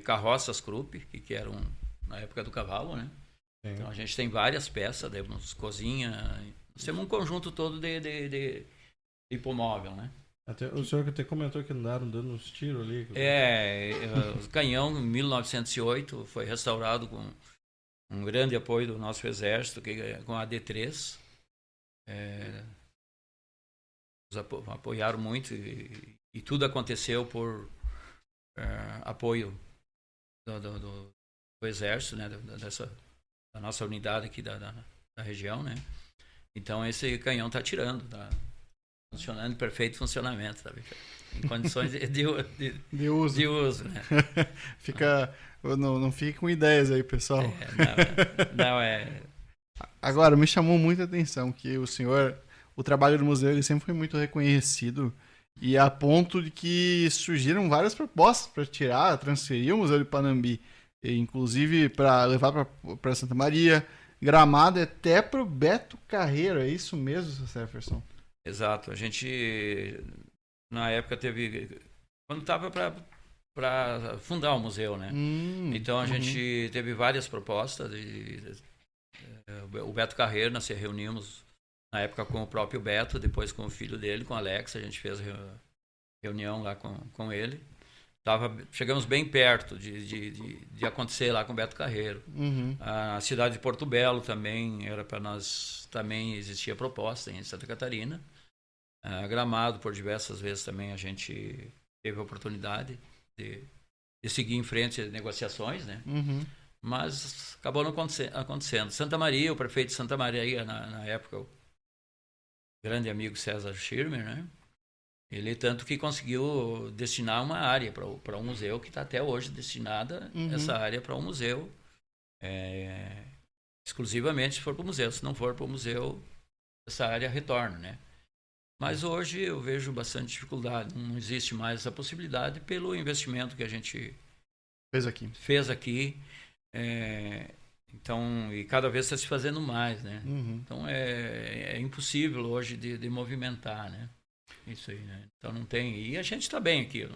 carroças Krupp, que eram na época do cavalo, né? Sim. Então a gente tem várias peças, temos cozinha... Nós temos um conjunto todo de hipomóvel, né? O senhor até comentou que andaram dando uns tiros ali. O canhão, em 1908, foi restaurado com um grande apoio do nosso exército, com a AD3. Nos apoiaram muito e tudo aconteceu por apoio do exército, né? Da nossa unidade aqui da região, né? Então esse canhão está tirando, está funcionando em perfeito funcionamento, tá? Em condições de uso, né? Não fique com ideias aí, pessoal. Não. Agora, me chamou muita atenção que o trabalho do museu ele sempre foi muito reconhecido e a ponto de que surgiram várias propostas para transferir o Museu de Panambi, inclusive para levar para Santa Maria, Gramado, até pro Beto Carreiro, é isso mesmo, Sr. Seferson? Exato, a gente na época quando estava para fundar o museu, né? Então a gente teve várias propostas o Beto Carreiro, nós se reunimos na época com o próprio Beto, depois com o filho dele, com o Alex, a gente fez reunião lá com ele. Chegamos bem perto de acontecer lá com o Beto Carreiro. A cidade de Porto Belo também era para nós, também existia proposta em Santa Catarina. Gramado, por diversas vezes também a gente teve a oportunidade de seguir em frente as negociações, né? Mas acabou não acontecendo. Santa Maria, o prefeito de Santa Maria na época, o grande amigo César Schirmer, né? Ele tanto que conseguiu destinar uma área para um museu que está até hoje destinada essa área para um museu exclusivamente se for para o museu. Se não for para o museu, essa área retorna, né? Mas hoje eu vejo bastante dificuldade. Não existe mais essa possibilidade pelo investimento que a gente fez aqui. Então, e cada vez está se fazendo mais, né? Então é impossível hoje de movimentar, né? Isso aí, né? Então não tem. E a gente está bem aqui.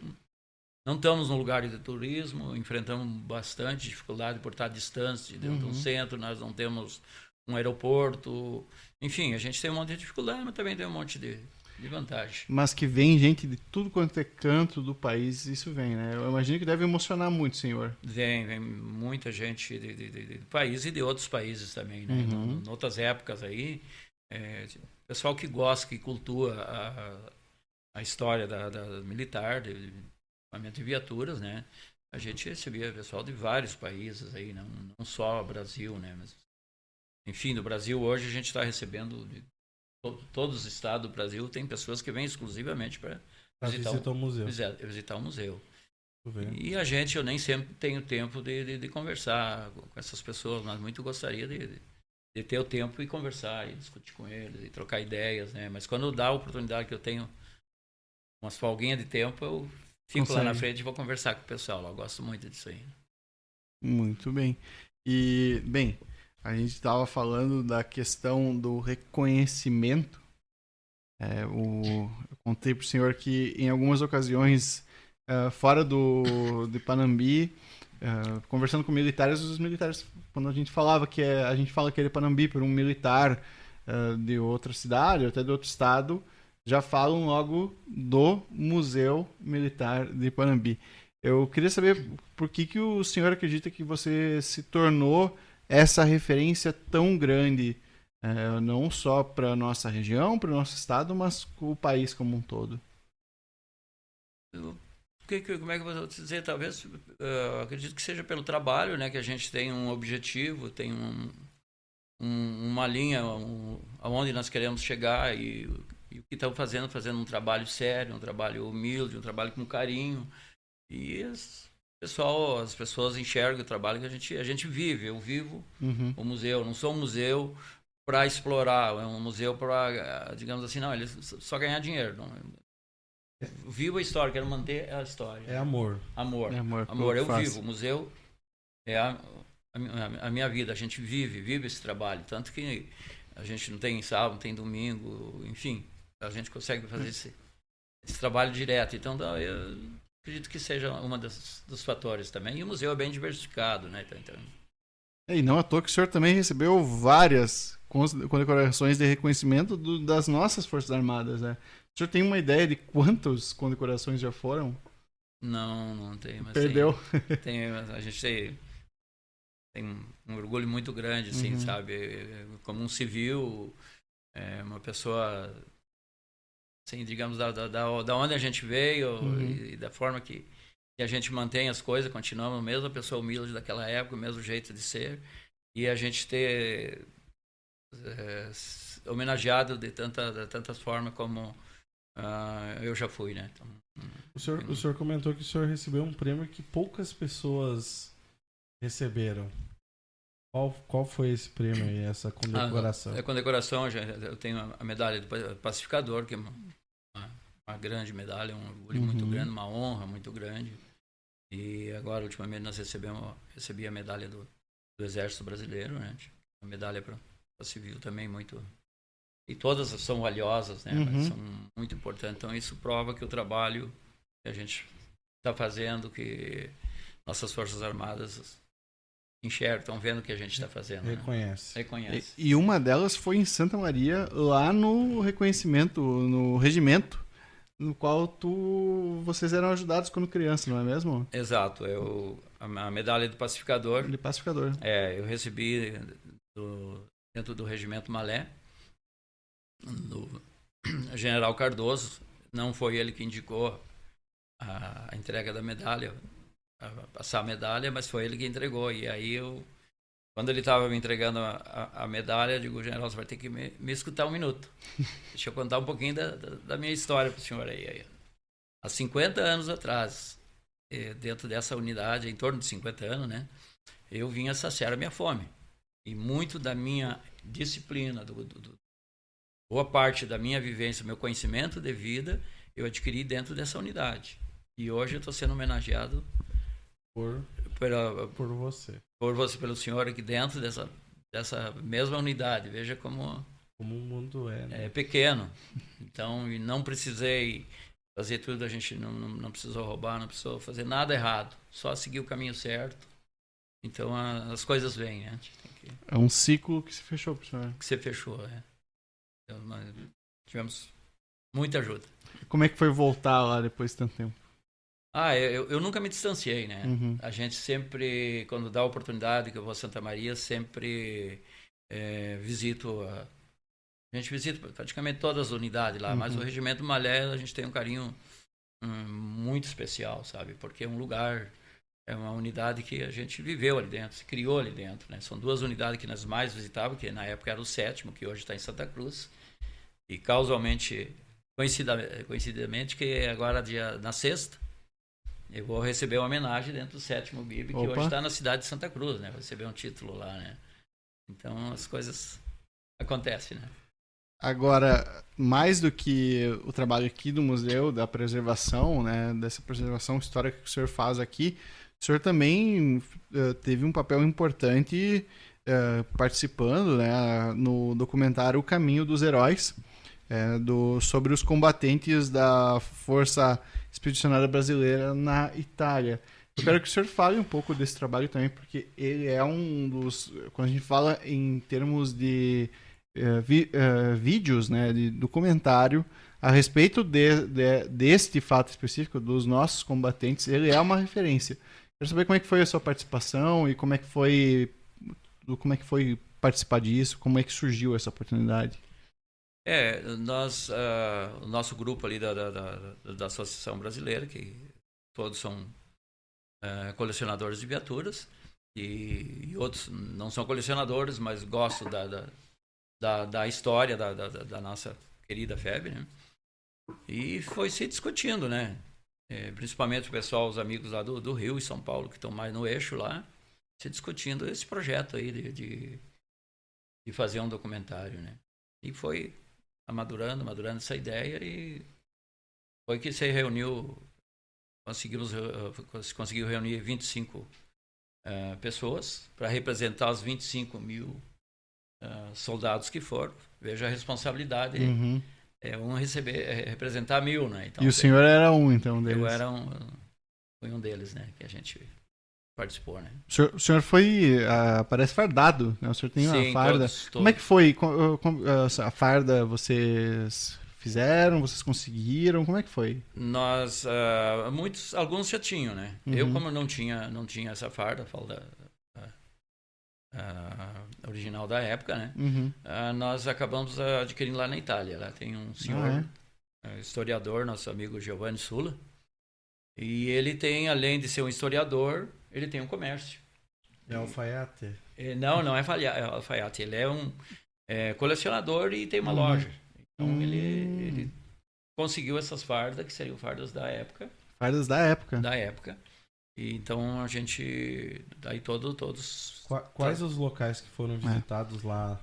Não estamos num lugar de turismo, enfrentamos bastante dificuldade por estar distante de um centro, nós não temos um aeroporto. Enfim, a gente tem um monte de dificuldade, mas também tem um monte de vantagem. Mas que vem gente de tudo quanto é canto do país, isso vem, né? Eu imagino que deve emocionar muito, senhor. Vem muita gente do país e de outros países também, né? Em outras épocas aí, pessoal que gosta, que cultua a história da militar, de equipamento de viaturas, né? A gente recebia pessoal de vários países aí, não só Brasil, né? Mas, enfim, no Brasil hoje a gente está recebendo todos os estados do Brasil, tem pessoas que vêm exclusivamente para visitar o museu. E a gente, eu nem sempre tenho tempo de conversar com essas pessoas, mas muito gostaria de ter o tempo e conversar, e discutir com eles, e trocar ideias, né? Mas quando dá a oportunidade que eu tenho umas folguinhas de tempo, eu fico lá na frente e vou conversar com o pessoal. Eu gosto muito disso aí. Muito bem. E, bem, a gente estava falando da questão do reconhecimento. Eu contei para o senhor que em algumas ocasiões, fora de Panambi, conversando com militares, os militares, quando a gente fala que é de Panambi por um militar de outra cidade, ou até de outro estado, já falam logo do Museu Militar de Panambi. Eu queria saber por que o senhor acredita que você se tornou essa referência tão grande, não só para a nossa região, para o nosso estado, mas para o país como um todo. Como é que eu vou dizer? Talvez, acredito que seja pelo trabalho, né? Que a gente tem um objetivo, tem uma linha aonde nós queremos chegar e o que estamos fazendo um trabalho sério, um trabalho humilde, um trabalho com carinho. E as pessoas enxergam o trabalho que a gente vive. Eu vivo o museu, não sou um museu para explorar, é um museu para, digamos assim, não, ele só ganhar dinheiro. Não. Eu vivo a história, quero manter a história. É amor. Amor, eu vivo. O museu é a minha vida, a gente vive esse trabalho. Tanto que a gente não tem sábado, não tem domingo, enfim, a gente consegue fazer esse trabalho direto. Então, eu acredito que seja uma dos fatores também. E o museu é bem diversificado, né? Então... E não à toa que o senhor também recebeu várias condecorações de reconhecimento das nossas Forças Armadas, né? O senhor tem uma ideia de quantas condecorações já foram? Não tenho. Mas perdeu. A gente tem um orgulho muito grande, assim, sabe? Como um civil, uma pessoa, assim, digamos, da onde a gente veio e da forma que a gente mantém as coisas, continuamos a mesma pessoa humilde daquela época, o mesmo jeito de ser, e a gente ter homenageado de tantas formas como eu já fui, né? Então, o senhor comentou que o senhor recebeu um prêmio que poucas pessoas receberam. Qual foi esse prêmio aí, essa condecoração? A condecoração, eu tenho a medalha do pacificador, que é uma grande medalha, um orgulho muito grande, uma honra muito grande. E agora, ultimamente, nós recebi a medalha do Exército Brasileiro, né? Uma medalha para civil também muito... E todas são valiosas, né? Mas são muito importantes. Então, isso prova que o trabalho que a gente está fazendo, que nossas Forças Armadas enxergam, estão vendo o que a gente está fazendo. Reconhece. Né? Reconhece. E uma delas foi em Santa Maria, lá no reconhecimento, no regimento, no qual vocês eram ajudados quando criança, não é mesmo? Exato. A medalha do pacificador. De pacificador. Eu recebi dentro do regimento Malé, do General Cardoso. Não foi ele que indicou a entrega da medalha, passar a medalha, mas foi ele que entregou. E aí quando ele estava me entregando a medalha, eu digo: General, você vai ter que me escutar um minuto. Deixa eu contar um pouquinho da minha história para o senhor aí. Há 50 anos atrás, dentro dessa unidade, em torno de 50 anos, né, eu vinha saciar a minha fome. E muito da minha disciplina, boa parte da minha vivência, meu conhecimento de vida, eu adquiri dentro dessa unidade. E hoje eu estou sendo homenageado Por você. pelo senhor aqui dentro dessa mesma unidade. Veja como o mundo é, né? É pequeno. Então, e não precisei fazer tudo, a gente não precisou roubar, não precisou fazer nada errado. Só seguir o caminho certo. Então, as coisas vêm, né? A gente tem que... É um ciclo que se fechou pro senhor. Que você fechou, Então, nós tivemos muita ajuda. Como é que foi voltar lá depois de tanto tempo? Eu nunca me distanciei, né? Uhum. A gente sempre, quando dá a oportunidade que eu vou a Santa Maria, sempre visito a gente visita praticamente todas as unidades lá, mas o Regimento Malé a gente tem um carinho muito especial, sabe? Porque é um lugar, é uma unidade que a gente viveu ali dentro, se criou ali dentro, né? São 2 unidades que nós mais visitávamos, que na época era o 7º, que hoje está em Santa Cruz, e causalmente, coincidentemente, que agora na sexta, eu vou receber uma homenagem dentro do 7º BIB, que hoje está na cidade de Santa Cruz, né? Vou receber um título lá, né? Então as coisas acontecem, né? Agora, mais do que o trabalho aqui do museu, da preservação, né, dessa preservação histórica que o senhor faz aqui, o senhor também teve um papel importante participando, né, no documentário O Caminho dos Heróis, sobre os combatentes da Força Expedicionária Brasileira na Itália. Eu quero que o senhor fale um pouco desse trabalho também, porque ele é um dos... Quando a gente fala em termos de vídeos, né, de documentário a respeito deste fato específico dos nossos combatentes, ele é uma referência. Quero saber como é que foi a sua participação e como é que foi participar disso, como é que surgiu essa oportunidade. O nosso grupo ali da Associação Brasileira, que todos são colecionadores de viaturas, e outros não são colecionadores, mas gostam da história da nossa querida FEB, né? E foi se discutindo, né? Principalmente o pessoal, os amigos lá do Rio e São Paulo, que estão mais no eixo lá, se discutindo esse projeto aí de fazer um documentário, né? E foi amadurando essa ideia, e foi que se reuniu, conseguiu reunir 25 pessoas para representar os 25 mil soldados que foram. Veja a responsabilidade. Representar 1000, né? Então, e o senhor era então, deles? Eu fui um deles, né? Que a gente participou, né? O senhor foi, parece fardado, né? O senhor tem uma farda. Todos. Como é que foi? A farda vocês fizeram? Vocês conseguiram? Como é que foi? Nós, alguns já tinham, né? Eu, como não tinha essa farda original da época, né? Nós acabamos adquirindo lá na Itália. Lá tem um senhor, historiador, nosso amigo Giovanni Sulla, e ele tem, além de ser um historiador, ele tem um comércio. É alfaiate? Não é alfaiate. Ele é um colecionador e tem uma loja. Então ele conseguiu essas fardas, que seriam fardas da época. Fardas da época? Da época. E então a gente... Daí todos... Quais os locais que foram visitados lá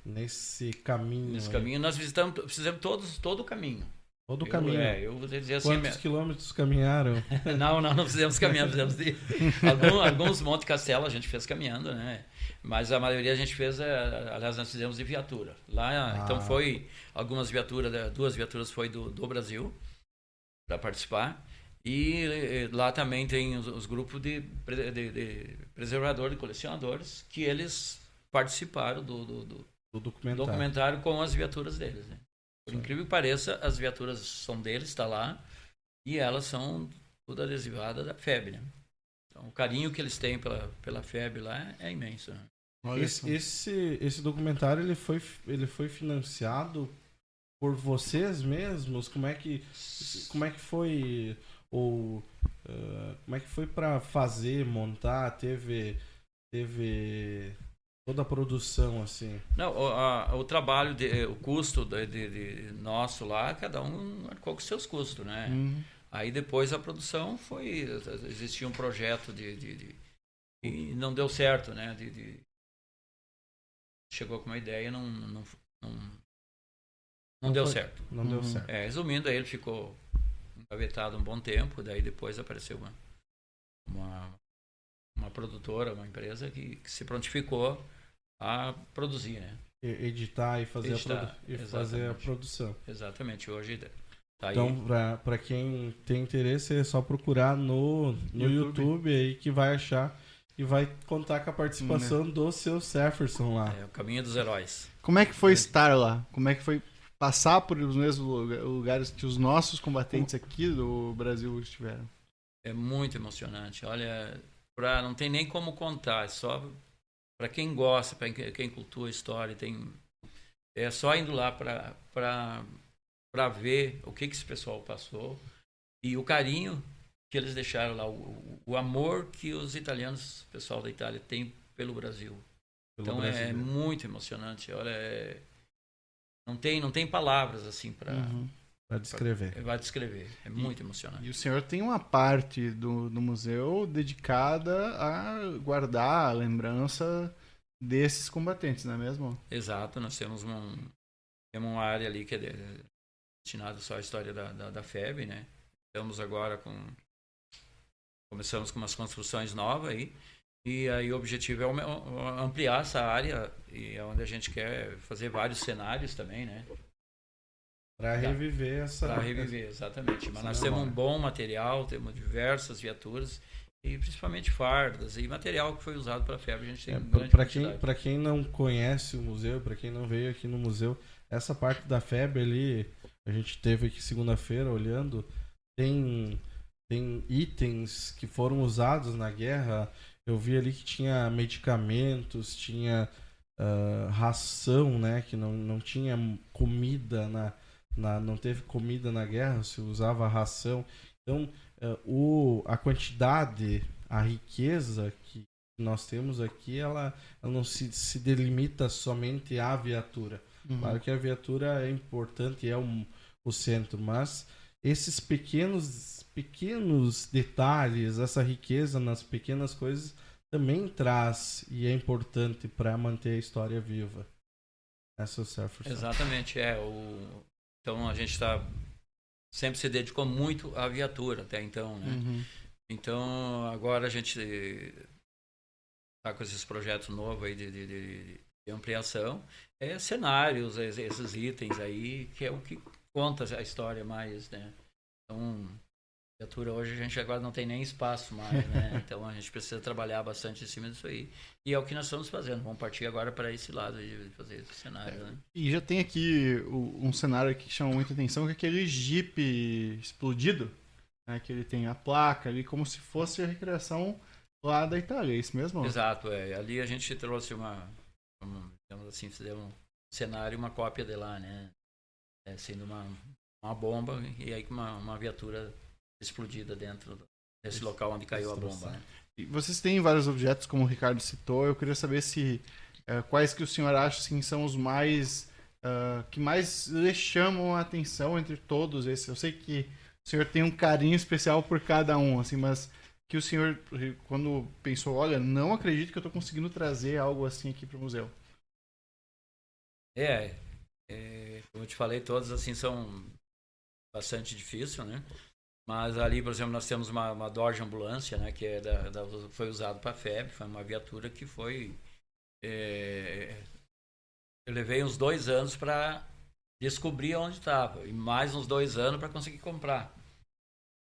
nesse caminho? Nesse caminho nós fizemos todo o caminho. Todo o caminho? Eu vou dizer assim... Quantos quilômetros caminharam? Não fizemos caminhando. Alguns Monte Castelo a gente fez caminhando, né? Mas a maioria a gente fez... aliás, nós fizemos de viatura. Lá, então foi... Algumas viaturas, 2 viaturas foi do Brasil para participar. E lá também tem os grupos de preservadores, de colecionadores, que eles participaram do documentário com as viaturas deles, né? Por incrível que pareça, as viaturas são deles, está lá, e elas são tudo adesivadas da FEB, né? Então o carinho que eles têm pela FEB lá é imenso, né? Esse documentário ele foi financiado por vocês mesmos? Como é que foi... Ou como é que foi para fazer, montar? Teve toda a produção assim? Não, o trabalho, o custo de nosso lá, cada um arcou com seus custos, né? Aí depois a produção existia um projeto de E não deu certo, né? Chegou com uma ideia, não deu certo. Não deu certo. Resumindo, aí ele ficou engavetado um bom tempo, daí depois apareceu uma produtora, uma empresa que se prontificou a produzir, né? Editar e fazer, fazer a produção. Exatamente, hoje tá então, aí. para quem tem interesse, é só procurar no YouTube aí que vai achar e vai contar com a participação do seu Jefferson lá. O Caminho dos Heróis. Como é que foi estar lá? Como é que foi passar por os mesmos lugares que os nossos combatentes aqui do Brasil estiveram? É muito emocionante. Olha, não tem nem como contar, é só para quem gosta, para quem cultua a história, é só indo lá para ver o que esse pessoal passou e o carinho que eles deixaram lá, o amor que os italianos, o pessoal da Itália, tem pelo Brasil. Então é muito emocionante. Olha, não tem palavras assim para descrever. Vai descrever. É muito emocionante. E o senhor tem uma parte do museu dedicada a guardar a lembrança desses combatentes, não é mesmo? Exato. Nós temos uma área ali que é destinada só à história da FEB, né? Estamos agora começamos com umas construções novas aí. E aí o objetivo é ampliar essa área e é onde a gente quer fazer vários cenários também, né? Para reviver Para reviver, exatamente. Mas nós temos um bom material, temos diversas viaturas e principalmente fardas e material que foi usado para a FEB. A gente tem grande quantidade. Para quem não conhece o museu, para quem não veio aqui no museu, essa parte da FEB ali, a gente teve aqui segunda-feira olhando, tem itens que foram usados na guerra. Eu vi ali que tinha medicamentos, tinha ração, né? Que não tinha comida não teve comida na guerra, se usava ração. Então, a quantidade, a riqueza que nós temos aqui, ela não se delimita somente à viatura. Claro que a viatura é importante, é o centro, mas esses pequenos detalhes, essa riqueza nas pequenas coisas também traz e é importante para manter a história viva. Essa é o Jefferson. Exatamente, então a gente sempre se dedicou muito à viatura até então, né? Então agora a gente está com esses projetos novos aí de ampliação, cenários, esses itens aí, que é o que conta a história mais, né? Então, viatura hoje a gente agora não tem nem espaço mais, né? Então a gente precisa trabalhar bastante em cima disso aí. E é o que nós estamos fazendo. Vamos partir agora para esse lado de fazer esse cenário, né? E já tem aqui um cenário que chama muita atenção, que é aquele Jeep explodido, né? Que ele tem a placa ali, como se fosse a recriação lá da Itália, é isso mesmo? Exato, Ali a gente trouxe digamos assim, fizemos um cenário, uma cópia de lá, né? Sendo uma bomba e aí com uma viatura explodida dentro desse local onde caiu a bomba, né? E vocês têm vários objetos, como o Ricardo citou. Eu queria saber quais que o senhor acha assim, são os mais que mais lhe chamam a atenção entre todos esses. Eu sei que o senhor tem um carinho especial por cada um, assim, mas que o senhor, quando pensou, olha, não acredito que eu estou conseguindo trazer algo assim aqui para o museu. Como eu te falei, todos assim são bastante difíceis, né? Mas ali, por exemplo, nós temos uma Dodge ambulância, né? Que foi usado para a FEB, foi uma viatura que foi... eu levei uns 2 anos para descobrir onde estava, e mais uns 2 anos para conseguir comprar.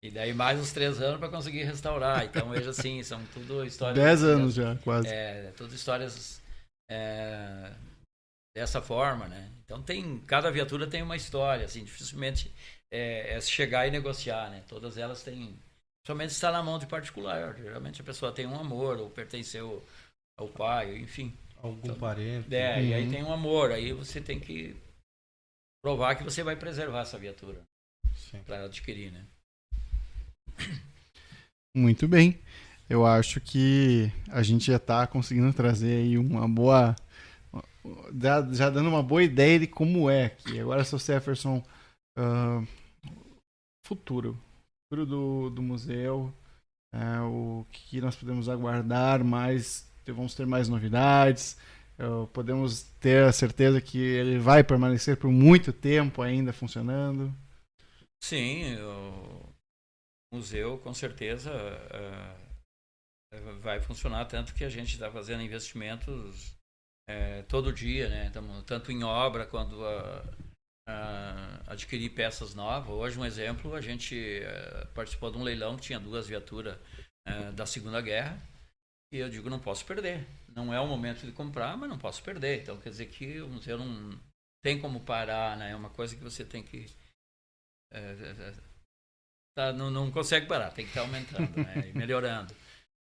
E daí mais uns 3 anos para conseguir restaurar. Então, veja assim, são tudo histórias... 10 anos já, quase. Tudo histórias... dessa forma, né? Então cada viatura tem uma história, assim, dificilmente se chegar e negociar, né? Todas elas têm, somente está na mão de particular. Geralmente a pessoa tem um amor ou pertenceu ao pai, enfim. Algum parente. E aí tem um amor, aí você tem que provar que você vai preservar essa viatura para adquirir, né? Muito bem. Eu acho que a gente já está conseguindo trazer aí uma boa... Já dando uma boa ideia de como é aqui. Agora, seu Jefferson, futuro do museu, O que nós podemos aguardar mais? Vamos ter mais novidades? Podemos ter a certeza que ele vai permanecer por muito tempo ainda funcionando? Sim, o museu com certeza vai funcionar, tanto que a gente está fazendo investimentos todo dia, né? Tanto em obra quanto adquirir peças novas. Hoje, um exemplo, a gente participou de um leilão que tinha 2 viaturas da Segunda Guerra, e eu digo, não posso perder. Não é o momento de comprar, mas não posso perder. Então, quer dizer que o museu não tem como parar, né? É uma coisa que você tem que... não consegue parar, tem que estar aumentando, né? E melhorando.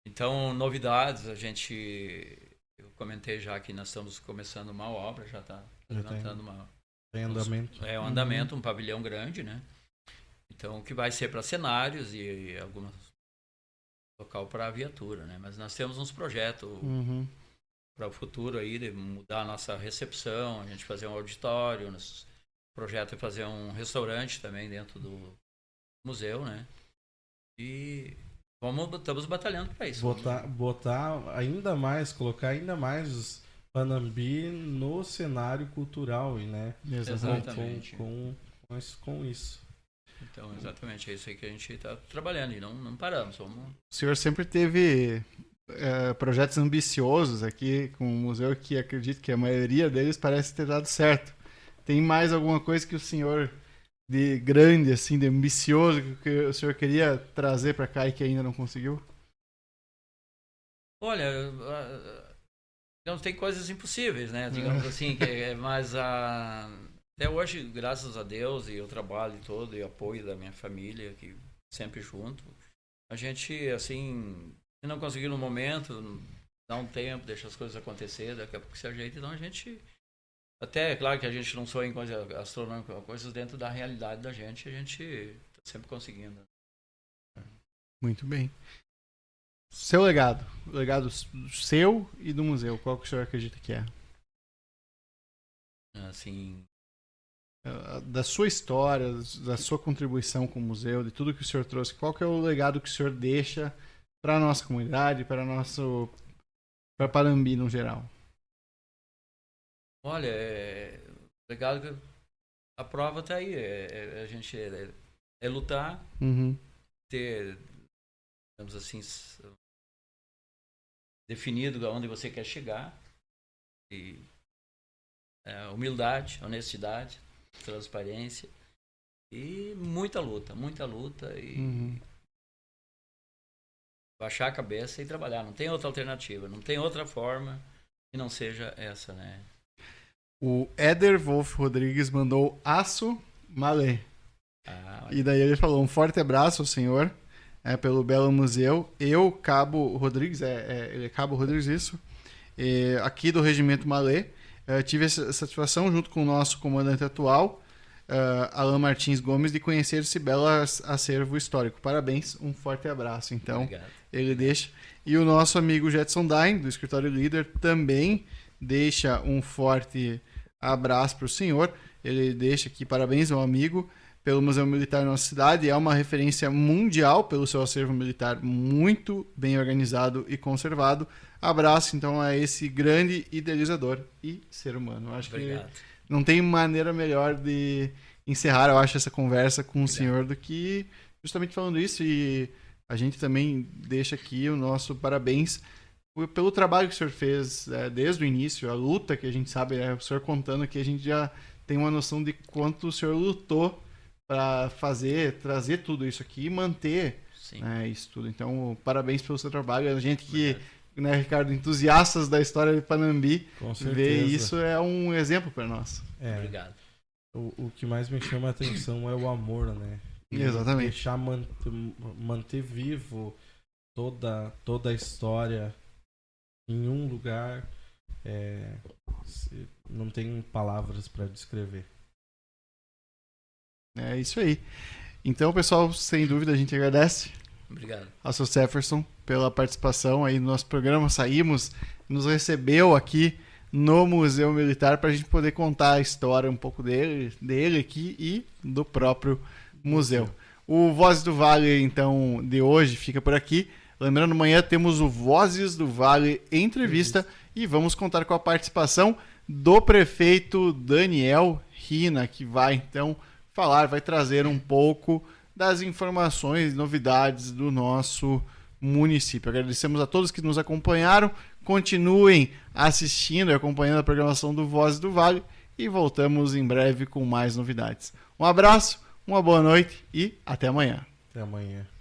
Então, novidades, eu comentei já que nós estamos começando uma obra, já está levantando Tem andamento. Um andamento, um pavilhão grande, né? Então, que vai ser para cenários e algumas local para a viatura, né? Mas nós temos uns projetos para o futuro aí, de mudar a nossa recepção, a gente fazer um auditório, nosso projeto é fazer um restaurante também dentro do museu, né? E estamos batalhando para isso. Botar ainda mais, colocar ainda mais os Panambi no cenário cultural, né? Exatamente. Com isso. Então, exatamente, é isso aí que a gente está trabalhando e não paramos. O senhor sempre teve projetos ambiciosos aqui com o museu, que acredito que a maioria deles parece ter dado certo. Tem mais alguma coisa que o senhor, de grande, assim, de ambicioso, que o senhor queria trazer para cá e que ainda não conseguiu? Olha, não tem coisas impossíveis, né? Digamos assim, mas até hoje, graças a Deus e o trabalho todo e o apoio da minha família, que sempre junto, a gente, assim, se não conseguir no momento, dá um tempo, deixa as coisas acontecer, daqui a pouco se ajeita. Então a gente, até é claro que a gente não sonha em coisas astronômicas, coisas dentro da realidade da gente, a gente está sempre conseguindo. Muito bem. Seu legado, o legado seu e do museu, qual que o senhor acredita que é? Assim, da sua história, da sua contribuição com o museu, de tudo que o senhor trouxe, qual que é o legado que o senhor deixa para a nossa comunidade, para Panambi no geral? Olha, o legado que a prova está aí, a gente lutar, ter, digamos assim, definido aonde você quer chegar, e humildade, honestidade, transparência e muita luta e baixar a cabeça e trabalhar. Não tem outra alternativa, não tem outra forma que não seja essa, né? O Éder Wolf Rodrigues mandou aço malê. E daí ele falou, um forte abraço ao senhor, pelo belo museu. Eu, Cabo Rodrigues, ele é Cabo Rodrigues, isso, aqui do Regimento Malê. Tive essa satisfação, junto com o nosso comandante atual, Alan Martins Gomes, de conhecer esse belo acervo histórico. Parabéns, um forte abraço. Então, obrigado. Ele deixa. E o nosso amigo Jetson Dain, do Escritório Líder, também deixa um forte abraço para o senhor. Ele deixa aqui, parabéns ao amigo pelo Museu Militar da nossa cidade. É uma referência mundial pelo seu acervo militar muito bem organizado e conservado. Abraço, então, a esse grande idealizador e ser humano. Eu acho Obrigado. Que não tem maneira melhor de encerrar, eu acho, essa conversa com o senhor do que justamente falando isso. E a gente também deixa aqui o nosso parabéns pelo trabalho que o senhor fez desde o início, a luta que a gente sabe, o senhor contando que a gente já tem uma noção de quanto o senhor lutou para trazer tudo isso aqui e manter isso tudo. Então, parabéns pelo seu trabalho. A gente que, né, Ricardo, entusiastas da história de Panambi, ver isso é um exemplo para nós. Obrigado. O que mais me chama a atenção é o amor, né? E exatamente. Deixar manter vivo toda a história em um lugar, não tem palavras para descrever. É isso aí. Então, pessoal, sem dúvida, a gente agradece. Obrigado. Ao seu Jefferson pela participação aí no nosso programa. Nos recebeu aqui no Museu Militar para a gente poder contar a história um pouco dele aqui e do próprio museu. O Vozes do Vale, então, de hoje fica por aqui. Lembrando, amanhã temos o Vozes do Vale Entrevista e vamos contar com a participação do prefeito Daniel Rina, que vai, então, vai trazer um pouco das informações, novidades do nosso município. Agradecemos a todos que nos acompanharam. Continuem assistindo e acompanhando a programação do Vozes do Vale e voltamos em breve com mais novidades. Um abraço, uma boa noite e até amanhã. Até amanhã.